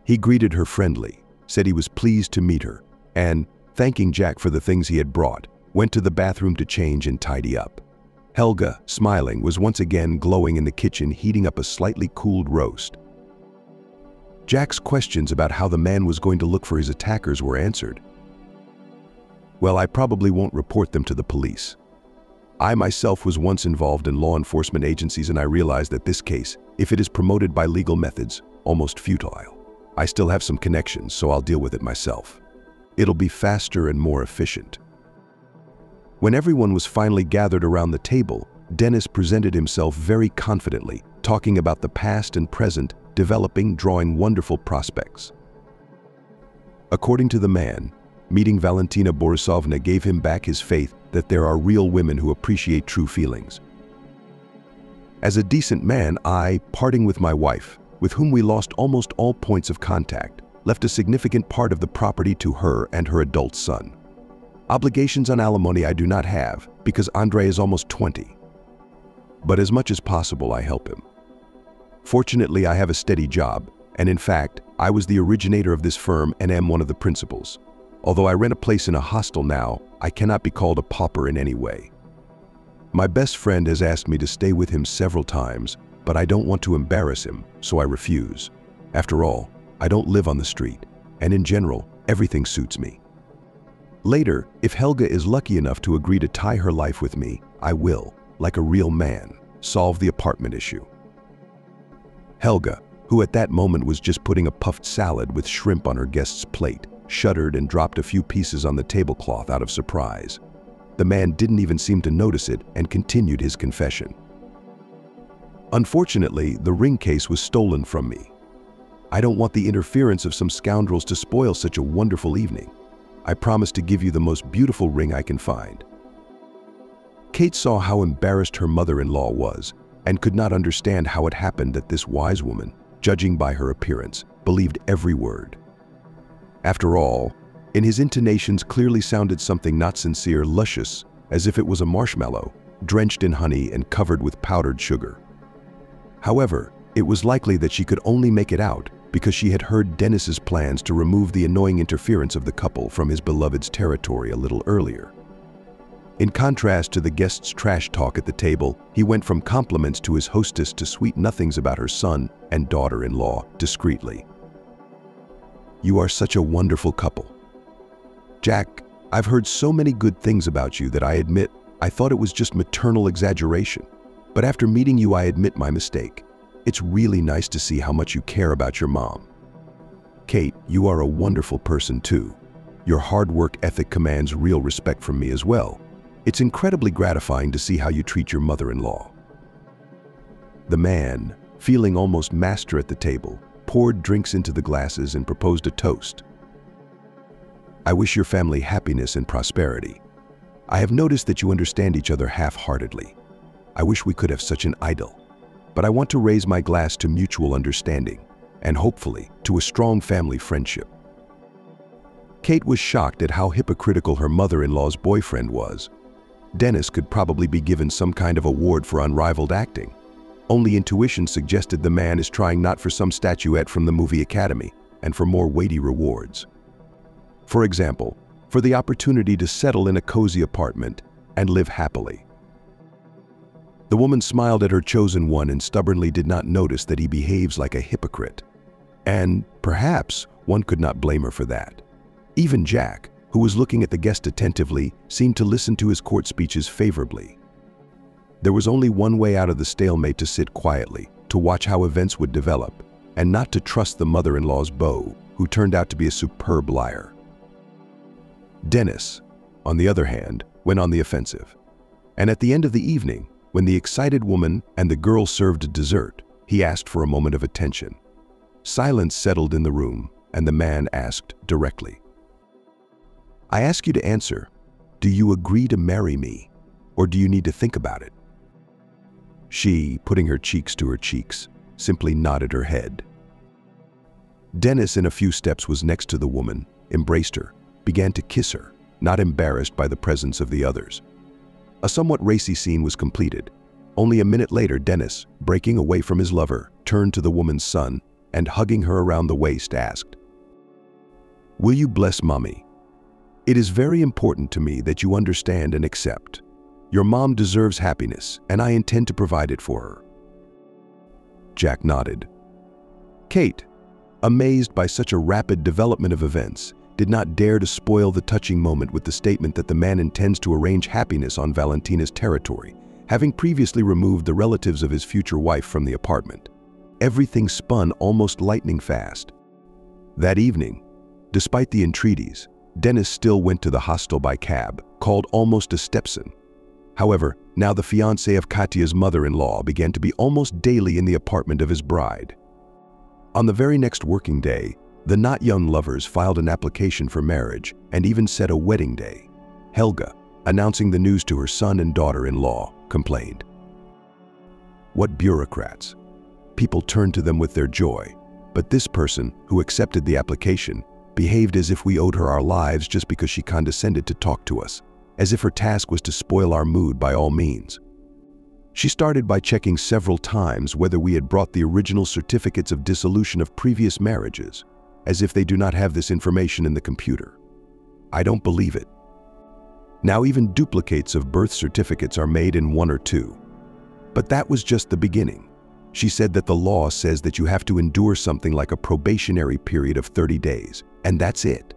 He greeted her friendly, said he was pleased to meet her, and, thanking Jack for the things he had brought, went to the bathroom to change and tidy up. Helga, smiling, was once again glowing in the kitchen heating up a slightly cooled roast. Jack's questions about how the man was going to look for his attackers were answered. "Well, I probably won't report them to the police. I myself was once involved in law enforcement agencies, and I realized that this case, if it is promoted by legal methods, almost futile. I still have some connections, so I'll deal with it myself. It'll be faster and more efficient." When everyone was finally gathered around the table, Dennis presented himself very confidently, talking about the past and present, developing, drawing wonderful prospects. According to the man, meeting Valentina Borisovna gave him back his faith that there are real women who appreciate true feelings. "As a decent man, I, parting with my wife, with whom we lost almost all points of contact, left a significant part of the property to her and her adult son. Obligations on alimony I do not have, because Andre is almost 20. But as much as possible, I help him. Fortunately, I have a steady job, and in fact, I was the originator of this firm and am one of the principals. Although I rent a place in a hostel now, I cannot be called a pauper in any way. My best friend has asked me to stay with him several times, but I don't want to embarrass him, so I refuse. After all, I don't live on the street, and in general, everything suits me. Later, if Helga is lucky enough to agree to tie her life with me, I will, like a real man, solve the apartment issue." Helga, who at that moment was just putting a puffed salad with shrimp on her guest's plate, shuddered and dropped a few pieces on the tablecloth out of surprise. The man didn't even seem to notice it and continued his confession. "Unfortunately, the ring case was stolen from me. I don't want the interference of some scoundrels to spoil such a wonderful evening. I promise to give you the most beautiful ring I can find." Kate saw how embarrassed her mother-in-law was and could not understand how it happened that this wise woman, judging by her appearance, believed every word. After all, in his intonations clearly sounded something not sincere, luscious, as if it was a marshmallow, drenched in honey and covered with powdered sugar. However, it was likely that she could only make it out because she had heard Dennis's plans to remove the annoying interference of the couple from his beloved's territory a little earlier. In contrast to the guest's trash talk at the table, he went from compliments to his hostess to sweet nothings about her son and daughter-in-law discreetly. "You are such a wonderful couple. Jack, I've heard so many good things about you that I admit I thought it was just maternal exaggeration. But after meeting you, I admit my mistake. It's really nice to see how much you care about your mom. Kate, you are a wonderful person too. Your hard work ethic commands real respect from me as well. It's incredibly gratifying to see how you treat your mother-in-law." The man, feeling almost master at the table, poured drinks into the glasses and proposed a toast. "I wish your family happiness and prosperity. I have noticed that you understand each other half-heartedly. I wish we could have such an idyll. but I want to raise my glass to mutual understanding and hopefully to a strong family friendship." Kate was shocked at how hypocritical her mother-in-law's boyfriend was. Dennis could probably be given some kind of award for unrivaled acting. Only intuition suggested the man is trying not for some statuette from the movie Academy and for more weighty rewards. For example, for the opportunity to settle in a cozy apartment and live happily. The woman smiled at her chosen one and stubbornly did not notice that he behaves like a hypocrite. And perhaps one could not blame her for that. Even Jack, who was looking at the guest attentively, seemed to listen to his court speeches favorably. There was only one way out of the stalemate: to sit quietly, to watch how events would develop, and not to trust the mother-in-law's beau, who turned out to be a superb liar. Dennis, on the other hand, went on the offensive. And at the end of the evening, when the excited woman and the girl served dessert, he asked for a moment of attention. Silence settled in the room, and the man asked directly, "I ask you to answer, do you agree to marry me, or do you need to think about it?" She, putting her cheeks to her cheeks, simply nodded her head. Dennis, in a few steps, was next to the woman, embraced her, began to kiss her, not embarrassed by the presence of the others. A somewhat racy scene was completed. Only a minute later, Dennis, breaking away from his lover, turned to the woman's son and, hugging her around the waist, asked, "Will you bless Mommy? It is very important to me that you understand and accept. Your mom deserves happiness, and I intend to provide it for her." Jack nodded. Kate, amazed by such a rapid development of events, did not dare to spoil the touching moment with the statement that the man intends to arrange happiness on Valentina's territory, having previously removed the relatives of his future wife from the apartment. Everything spun almost lightning fast. That evening, despite the entreaties, Dennis still went to the hostel by cab, called almost a stepson. However, now the fiancé of Katya's mother-in-law began to be almost daily in the apartment of his bride. On the very next working day, the not young lovers filed an application for marriage and even set a wedding day. Helga, announcing the news to her son and daughter-in-law, complained, "What bureaucrats! People turned to them with their joy, but this person, who accepted the application, behaved as if we owed her our lives just because she condescended to talk to us, as if her task was to spoil our mood by all means. She started by checking several times whether we had brought the original certificates of dissolution of previous marriages, as if they do not have this information in the computer. I don't believe it. Now even duplicates of birth certificates are made in one or two. But that was just the beginning. She said that the law says that you have to endure something like a probationary period of 30 days, and that's it.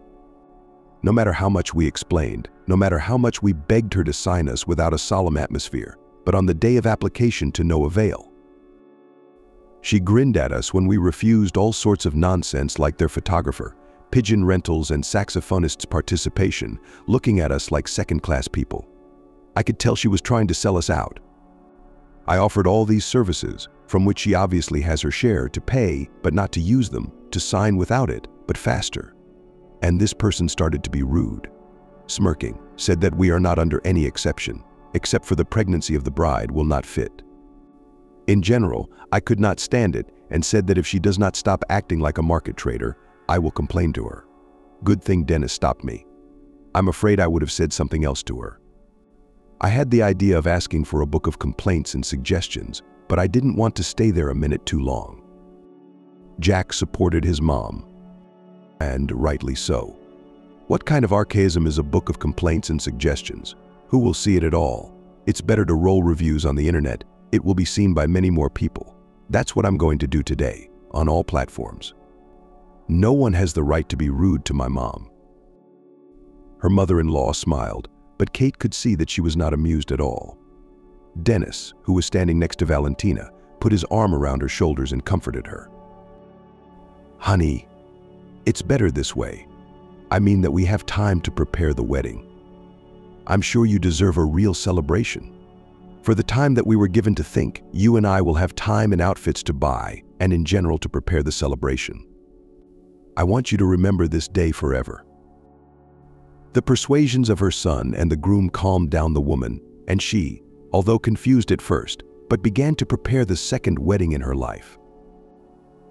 No matter how much we explained, no matter how much we begged her to sign us without a solemn atmosphere, but on the day of application to no avail. She grinned at us when we refused all sorts of nonsense like their photographer, pigeon rentals, and saxophonist's participation, looking at us like second-class people. I could tell she was trying to sell us out. I offered all these services, from which she obviously has her share, to pay, but not to use them, to sign without it, but faster. And this person started to be rude. Smirking, said that we are not under any exception, except for the pregnancy of the bride will not fit. In general, I could not stand it and said that if she does not stop acting like a market trader, I will complain to her. Good thing Dennis stopped me. I'm afraid I would have said something else to her. I had the idea of asking for a book of complaints and suggestions, but I didn't want to stay there a minute too long. Jack supported his mom, and rightly so. What kind of archaism is a book of complaints and suggestions? Who will see it at all? It's better to roll reviews on the internet. It will be seen by many more people. That's what I'm going to do today, on all platforms. No one has the right to be rude to my mom. Her mother-in-law smiled, but Kate could see that she was not amused at all. Dennis, who was standing next to Valentina, put his arm around her shoulders and comforted her. Honey, it's better this way. I mean that we have time to prepare the wedding. I'm sure you deserve a real celebration. For the time that we were given to think, you and I will have time and outfits to buy, and in general to prepare the celebration. I want you to remember this day forever. The persuasions of her son and the groom calmed down the woman, and she, although confused at first, but began to prepare the second wedding in her life.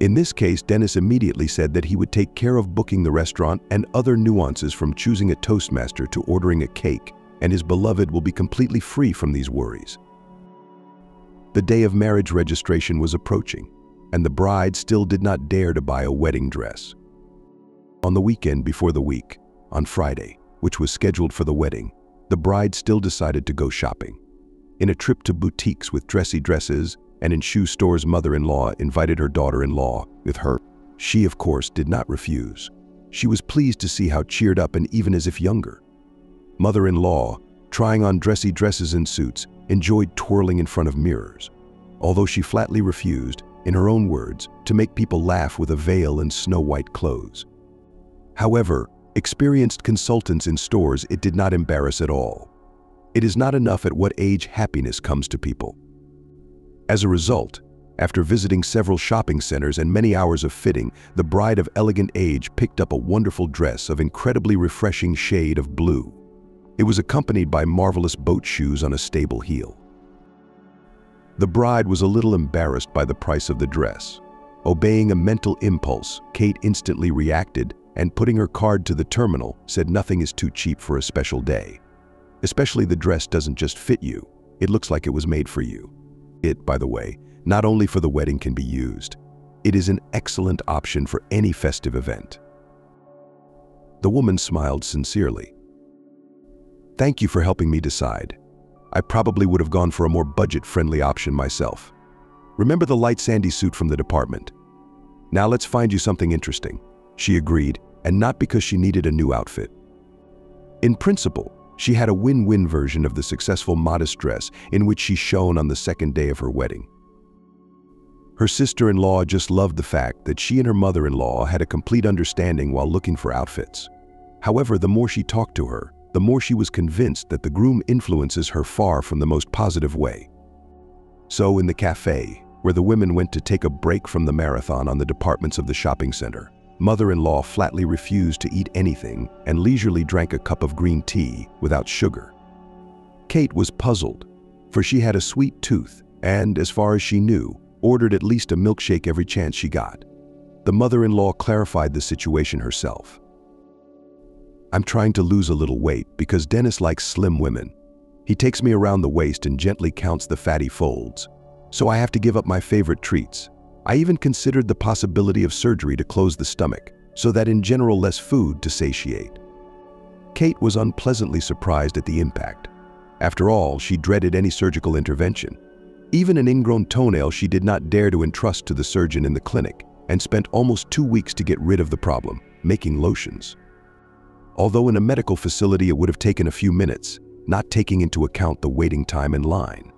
In this case, Dennis immediately said that he would take care of booking the restaurant and other nuances, from choosing a Toastmaster to ordering a cake, and his beloved will be completely free from these worries. The day of marriage registration was approaching, and the bride still did not dare to buy a wedding dress. On the weekend before the week, on Friday, which was scheduled for the wedding, the bride still decided to go shopping. In a trip to boutiques with dressy dresses and in shoe stores, mother-in-law invited her daughter-in-law with her. She, of course, did not refuse. She was pleased to see how cheered up and even as if younger. Mother-in-law, trying on dressy dresses and suits, enjoyed twirling in front of mirrors, although she flatly refused, in her own words, to make people laugh with a veil and snow-white clothes. However, experienced consultants in stores, it did not embarrass at all. It is not enough at what age happiness comes to people. As a result, after visiting several shopping centers and many hours of fitting, the bride of elegant age picked up a wonderful dress of incredibly refreshing shade of blue. It was accompanied by marvelous boat shoes on a stable heel. The bride was a little embarrassed by the price of the dress. Obeying a mental impulse, Kate instantly reacted and, putting her card to the terminal, said nothing is too cheap for a special day. Especially the dress doesn't just fit you, it looks like it was made for you. It, by the way, not only for the wedding can be used, it is an excellent option for any festive event. The woman smiled sincerely. Thank you for helping me decide. I probably would have gone for a more budget-friendly option myself. Remember the light sandy suit from the department? Now let's find you something interesting. She agreed, and not because she needed a new outfit. In principle, she had a win-win version of the successful modest dress in which she shone on the second day of her wedding. Her sister-in-law just loved the fact that she and her mother-in-law had a complete understanding while looking for outfits. However, the more she talked to her, the more she was convinced that the groom influences her far from the most positive way. So in the cafe, where the women went to take a break from the marathon on the departments of the shopping center, mother-in-law flatly refused to eat anything and leisurely drank a cup of green tea without sugar. Kate was puzzled, for she had a sweet tooth and, as far as she knew, ordered at least a milkshake every chance she got. The mother-in-law clarified the situation herself. I'm trying to lose a little weight because Dennis likes slim women. He takes me around the waist and gently counts the fatty folds. So I have to give up my favorite treats. I even considered the possibility of surgery to close the stomach, so that in general less food to satiate. Kate was unpleasantly surprised at the impact. After all, she dreaded any surgical intervention. Even an ingrown toenail she did not dare to entrust to the surgeon in the clinic, and spent almost 2 weeks to get rid of the problem, making lotions. Although in a medical facility it would have taken a few minutes, not taking into account the waiting time in line.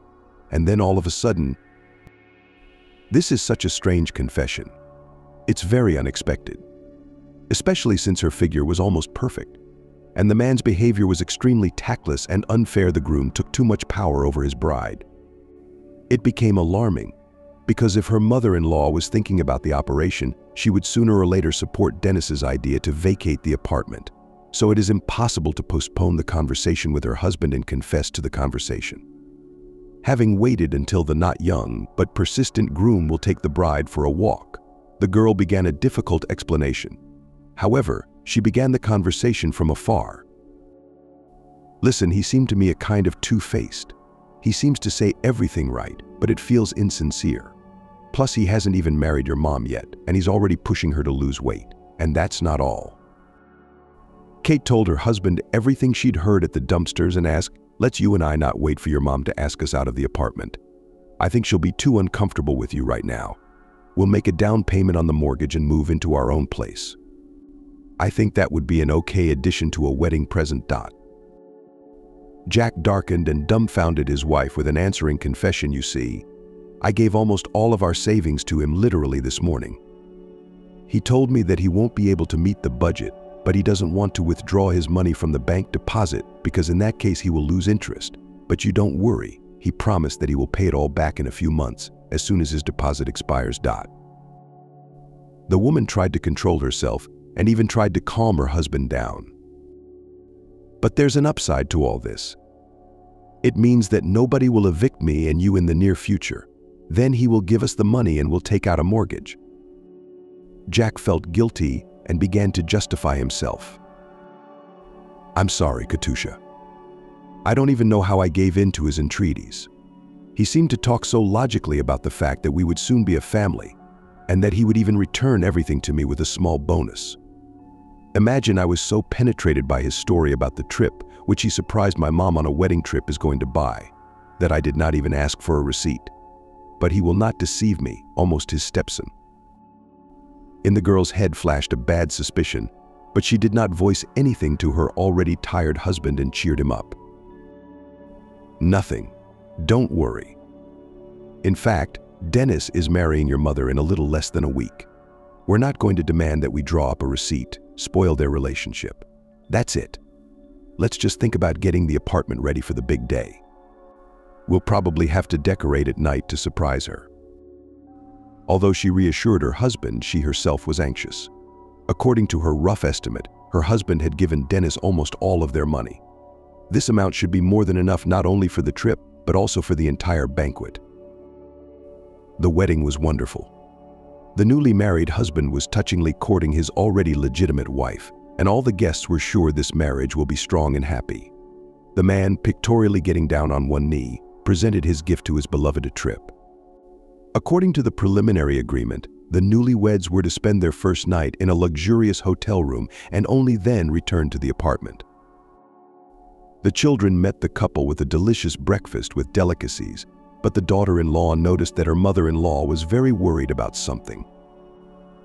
And then all of a sudden, this is such a strange confession. It's very unexpected, especially since her figure was almost perfect, and the man's behavior was extremely tactless and unfair. The groom took too much power over his bride. It became alarming, because if her mother-in-law was thinking about the operation, she would sooner or later support Dennis's idea to vacate the apartment. So it is impossible to postpone the conversation with her husband and confess to the conversation. Having waited until the not young but persistent groom will take the bride for a walk, the girl began a difficult explanation. However, she began the conversation from afar. Listen, he seemed to me a kind of two-faced. He seems to say everything right, but it feels insincere. Plus, he hasn't even married your mom yet, and he's already pushing her to lose weight. And that's not all. Kate told her husband everything she'd heard at the dumpsters and asked, "Let's you and I not wait for your mom to ask us out of the apartment. I think she'll be too uncomfortable with you right now. We'll make a down payment on the mortgage and move into our own place. I think that would be an okay addition to a wedding present." Jack darkened and dumbfounded his wife with an answering confession. "You see, I gave almost all of our savings to him literally this morning. He told me that he won't be able to meet the budget, but he doesn't want to withdraw his money from the bank deposit because in that case he will lose interest. But you don't worry, he promised that he will pay it all back in a few months, as soon as his deposit expires." The woman tried to control herself and even tried to calm her husband down. But there's an upside to all this. It means that nobody will evict me and you in the near future. Then he will give us the money and we'll take out a mortgage." Jack felt guilty and began to justify himself. "I'm sorry, Katusha. I don't even know how I gave in to his entreaties. He seemed to talk so logically about the fact that we would soon be a family, and that he would even return everything to me with a small bonus. Imagine I was so penetrated by his story about the trip, which he surprised my mom on a wedding trip is going to buy, that I did not even ask for a receipt. But he will not deceive me, almost his stepson." In the girl's head flashed a bad suspicion, but she did not voice anything to her already tired husband and cheered him up. "Nothing. Don't worry. In fact, Dennis is marrying your mother in a little less than a week. We're not going to demand that we draw up a receipt, spoil their relationship. That's it. Let's just think about getting the apartment ready for the big day. We'll probably have to decorate at night to surprise her." Although she reassured her husband, she herself was anxious. According to her rough estimate, her husband had given Dennis almost all of their money. This amount should be more than enough not only for the trip, but also for the entire banquet. The wedding was wonderful. The newly married husband was touchingly courting his already legitimate wife, and all the guests were sure this marriage will be strong and happy. The man, pictorially getting down on one knee, presented his gift to his beloved a trip. According to the preliminary agreement, the newlyweds were to spend their first night in a luxurious hotel room and only then return to the apartment. The children met the couple with a delicious breakfast with delicacies, but the daughter-in-law noticed that her mother-in-law was very worried about something.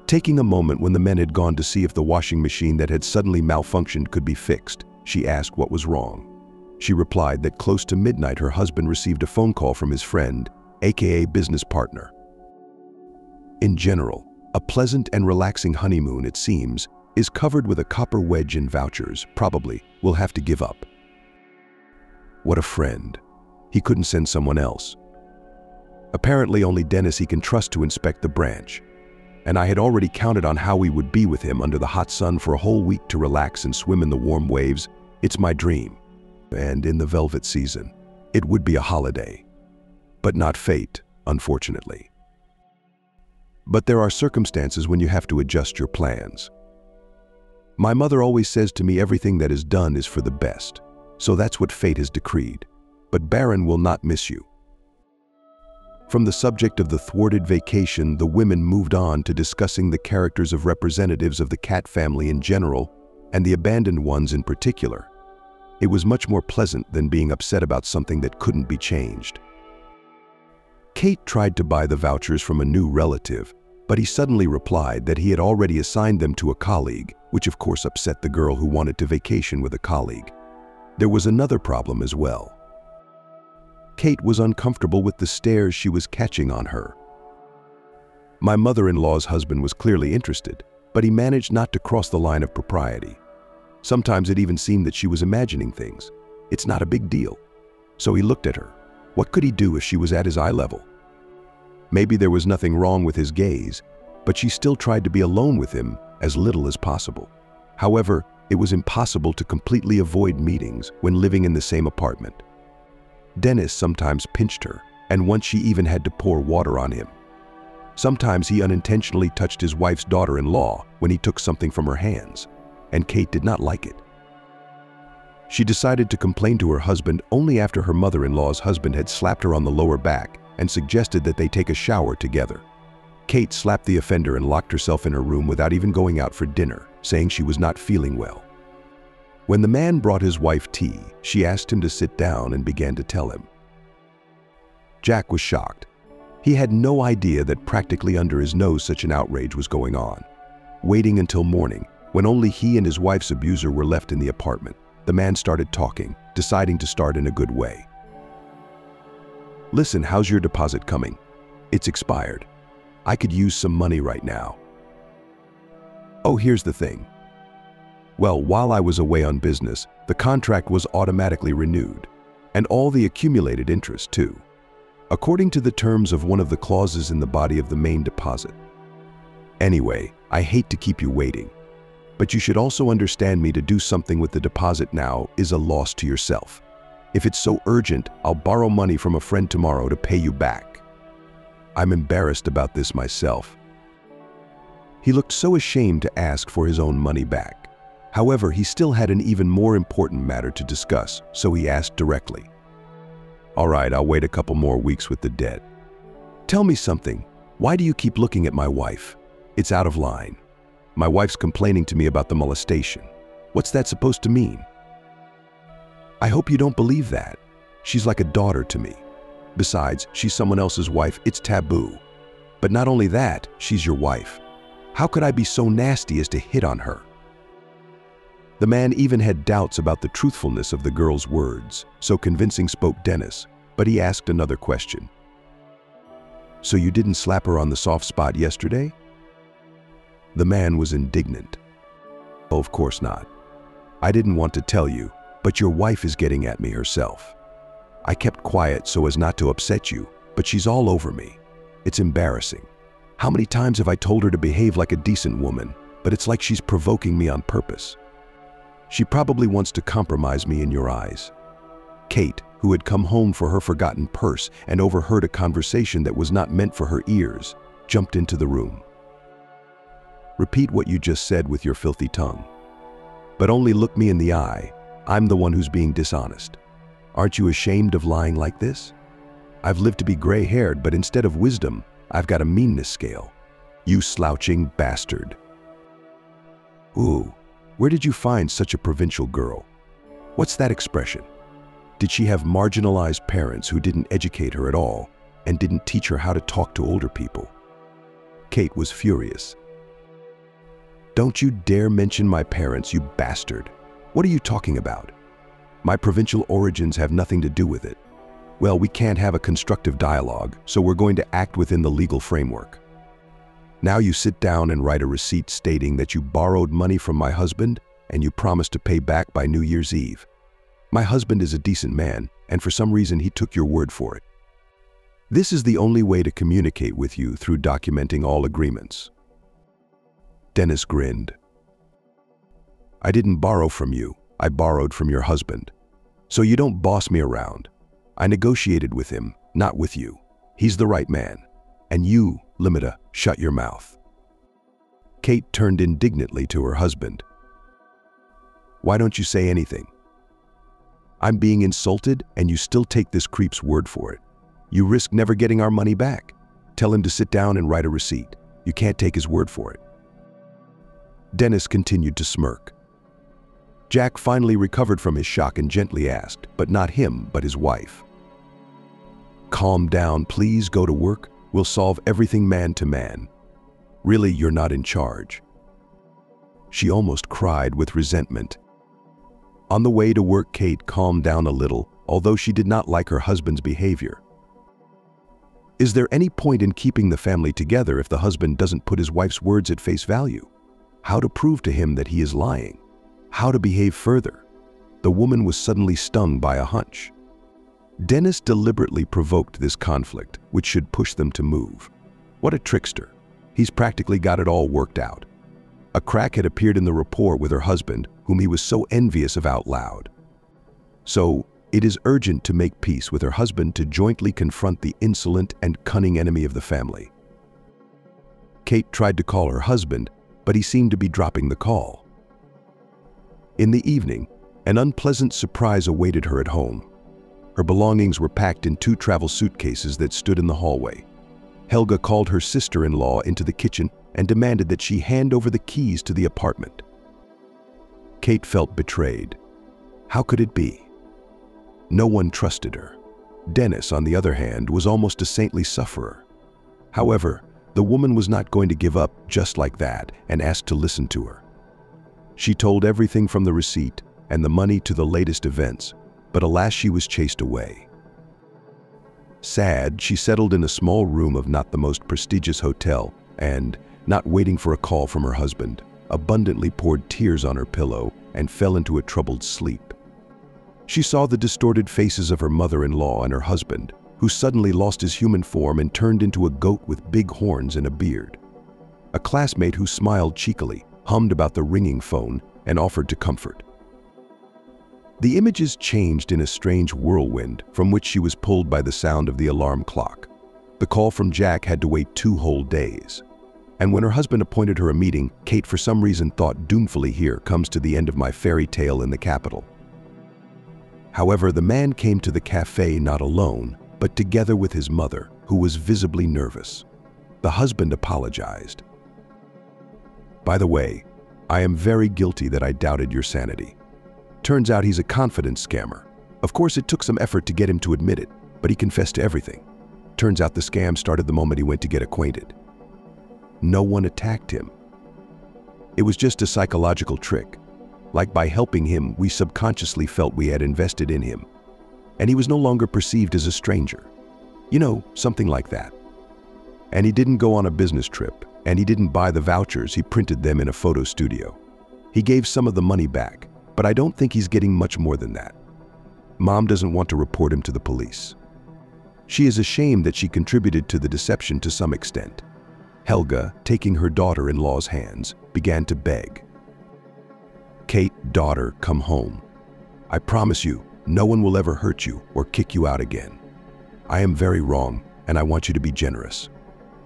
Taking a moment when the men had gone to see if the washing machine that had suddenly malfunctioned could be fixed, she asked what was wrong. She replied that close to midnight her husband received a phone call from his friend, aka business partner. In general, a pleasant and relaxing honeymoon, it seems, is covered with a copper wedge in vouchers. Probably will have to give up. What a friend. He couldn't send someone else. Apparently only Dennis he can trust to inspect the branch. And I had already counted on how we would be with him under the hot sun for a whole week to relax and swim in the warm waves. It's my dream. And in the velvet season, it would be a holiday. But not fate, unfortunately. But there are circumstances when you have to adjust your plans. My mother always says to me everything that is done is for the best. So that's what fate has decreed. But Baron will not miss you. From the subject of the thwarted vacation, the women moved on to discussing the characters of representatives of the cat family in general and the abandoned ones in particular. It was much more pleasant than being upset about something that couldn't be changed. Kate tried to buy the vouchers from a new relative, but he suddenly replied that he had already assigned them to a colleague, which of course upset the girl who wanted to vacation with a colleague. There was another problem as well. Kate was uncomfortable with the stares she was catching on her. My mother-in-law's husband was clearly interested, but he managed not to cross the line of propriety. Sometimes it even seemed that she was imagining things. It's not a big deal. So he looked at her. What could he do if she was at his eye level? Maybe there was nothing wrong with his gaze, but she still tried to be alone with him as little as possible. However, it was impossible to completely avoid meetings when living in the same apartment. Dennis sometimes pinched her, and once she even had to pour water on him. Sometimes he unintentionally touched his wife's daughter-in-law when he took something from her hands, and Kate did not like it. She decided to complain to her husband only after her mother-in-law's husband had slapped her on the lower back and suggested that they take a shower together. Kate slapped the offender and locked herself in her room without even going out for dinner, saying she was not feeling well. When the man brought his wife tea, she asked him to sit down and began to tell him. Jack was shocked. He had no idea that practically under his nose such an outrage was going on. Waiting until morning, when only he and his wife's abuser were left in the apartment, the man started talking, deciding to start in a good way. Listen, how's your deposit coming? It's expired. I could use some money right now. Oh, here's the thing. Well, while I was away on business, the contract was automatically renewed, and all the accumulated interest too, according to the terms of one of the clauses in the body of the main deposit. Anyway, I hate to keep you waiting, but you should also understand me to do something with the deposit now is a loss to yourself. If it's so urgent, I'll borrow money from a friend tomorrow to pay you back. I'm embarrassed about this myself. He looked so ashamed to ask for his own money back. However, he still had an even more important matter to discuss, so he asked directly. All right, I'll wait a couple more weeks with the debt. Tell me something. Why do you keep looking at my wife? It's out of line. My wife's complaining to me about the molestation. What's that supposed to mean? I hope you don't believe that. She's like a daughter to me. Besides, she's someone else's wife. It's taboo. But not only that, she's your wife. How could I be so nasty as to hit on her? The man even had doubts about the truthfulness of the girl's words, so convincing spoke Dennis, but he asked another question. So you didn't slap her on the soft spot yesterday? The man was indignant. Oh, of course not. I didn't want to tell you, but your wife is getting at me herself. I kept quiet so as not to upset you, but she's all over me. It's embarrassing. How many times have I told her to behave like a decent woman, but it's like she's provoking me on purpose. She probably wants to compromise me in your eyes. Kate, who had come home for her forgotten purse and overheard a conversation that was not meant for her ears, jumped into the room. Repeat what you just said with your filthy tongue. But only look me in the eye. I'm the one who's being dishonest. Aren't you ashamed of lying like this? I've lived to be gray-haired, but instead of wisdom, I've got a meanness scale. You slouching bastard. Ooh, where did you find such a provincial girl? What's that expression? Did she have marginalized parents who didn't educate her at all and didn't teach her how to talk to older people? Kate was furious. Don't you dare mention my parents, you bastard. What are you talking about? My provincial origins have nothing to do with it. Well, we can't have a constructive dialogue, so we're going to act within the legal framework. Now you sit down and write a receipt stating that you borrowed money from my husband and you promised to pay back by New Year's Eve. My husband is a decent man, and for some reason he took your word for it. This is the only way to communicate with you, through documenting all agreements. Dennis grinned. I didn't borrow from you, I borrowed from your husband. So you don't boss me around. I negotiated with him, not with you. He's the right man. And you, Limita, shut your mouth. Kate turned indignantly to her husband. Why don't you say anything? I'm being insulted and you still take this creep's word for it. You risk never getting our money back. Tell him to sit down and write a receipt. You can't take his word for it. Dennis continued to smirk. Jack finally recovered from his shock and gently asked, but not him, but his wife. Calm down, please, go to work. We'll solve everything man to man. Really, you're not in charge. She almost cried with resentment. On the way to work, Kate calmed down a little, although she did not like her husband's behavior. Is there any point in keeping the family together if the husband doesn't put his wife's words at face value? How to prove to him that he is lying? How to behave further? The woman was suddenly stung by a hunch. Dennis deliberately provoked this conflict, which should push them to move. What a trickster. He's practically got it all worked out. A crack had appeared in the rapport with her husband, whom he was so envious of out loud. So, it is urgent to make peace with her husband to jointly confront the insolent and cunning enemy of the family. Kate tried to call her husband, but he seemed to be dropping the call. In the evening, an unpleasant surprise awaited her at home. Her belongings were packed in 2 travel suitcases that stood in the hallway. Helga called her sister-in-law into the kitchen and demanded that she hand over the keys to the apartment. Kate felt betrayed. How could it be? No one trusted her. Dennis, on the other hand, was almost a saintly sufferer. However, the woman was not going to give up just like that and asked to listen to her. She told everything from the receipt and the money to the latest events, but alas, she was chased away. Sad, she settled in a small room of not the most prestigious hotel and, not waiting for a call from her husband, abundantly poured tears on her pillow and fell into a troubled sleep. She saw the distorted faces of her mother-in-law and her husband, who suddenly lost his human form and turned into a goat with big horns and a beard. A classmate who smiled cheekily, hummed about the ringing phone, and offered to comfort. The images changed in a strange whirlwind from which she was pulled by the sound of the alarm clock. The call from Jack had to wait 2 whole days. And when her husband appointed her a meeting, Kate for some reason thought, doomfully, here comes to the end of my fairy tale in the capital. However, the man came to the cafe not alone, but together with his mother, who was visibly nervous. The husband apologized. "By the way, I am very guilty that I doubted your sanity. Turns out he's a confidence scammer. Of course, it took some effort to get him to admit it, but he confessed to everything. Turns out the scam started the moment he went to get acquainted. No one attacked him. It was just a psychological trick. Like by helping him, we subconsciously felt we had invested in him. And he was no longer perceived as a stranger. You know, something like that. And he didn't go on a business trip, and he didn't buy the vouchers, he printed them in a photo studio. He gave some of the money back, but I don't think he's getting much more than that. Mom doesn't want to report him to the police. She is ashamed that she contributed to the deception to some extent." Helga, taking her daughter-in-law's hands, began to beg. "Kate, daughter, come home. I promise you, no one will ever hurt you or kick you out again. I am very wrong, and I want you to be generous.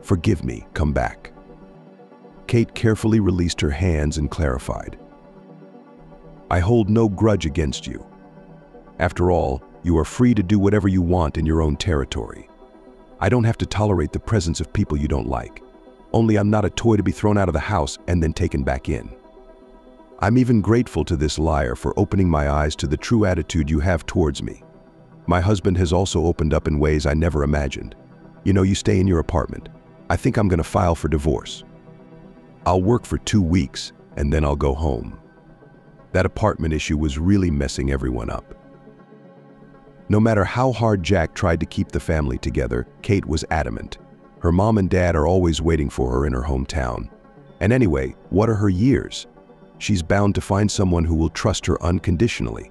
Forgive me, come back." Kate carefully released her hands and clarified. "I hold no grudge against you. After all, you are free to do whatever you want in your own territory. I don't have to tolerate the presence of people you don't like. Only I'm not a toy to be thrown out of the house and then taken back in. I'm even grateful to this liar for opening my eyes to the true attitude you have towards me. My husband has also opened up in ways I never imagined. You know, you stay in your apartment. I think I'm going to file for divorce. I'll work for 2 weeks and then I'll go home." That apartment issue was really messing everyone up. No matter how hard Jack tried to keep the family together, Kate was adamant. Her mom and dad are always waiting for her in her hometown. And anyway, what are her years? She's bound to find someone who will trust her unconditionally.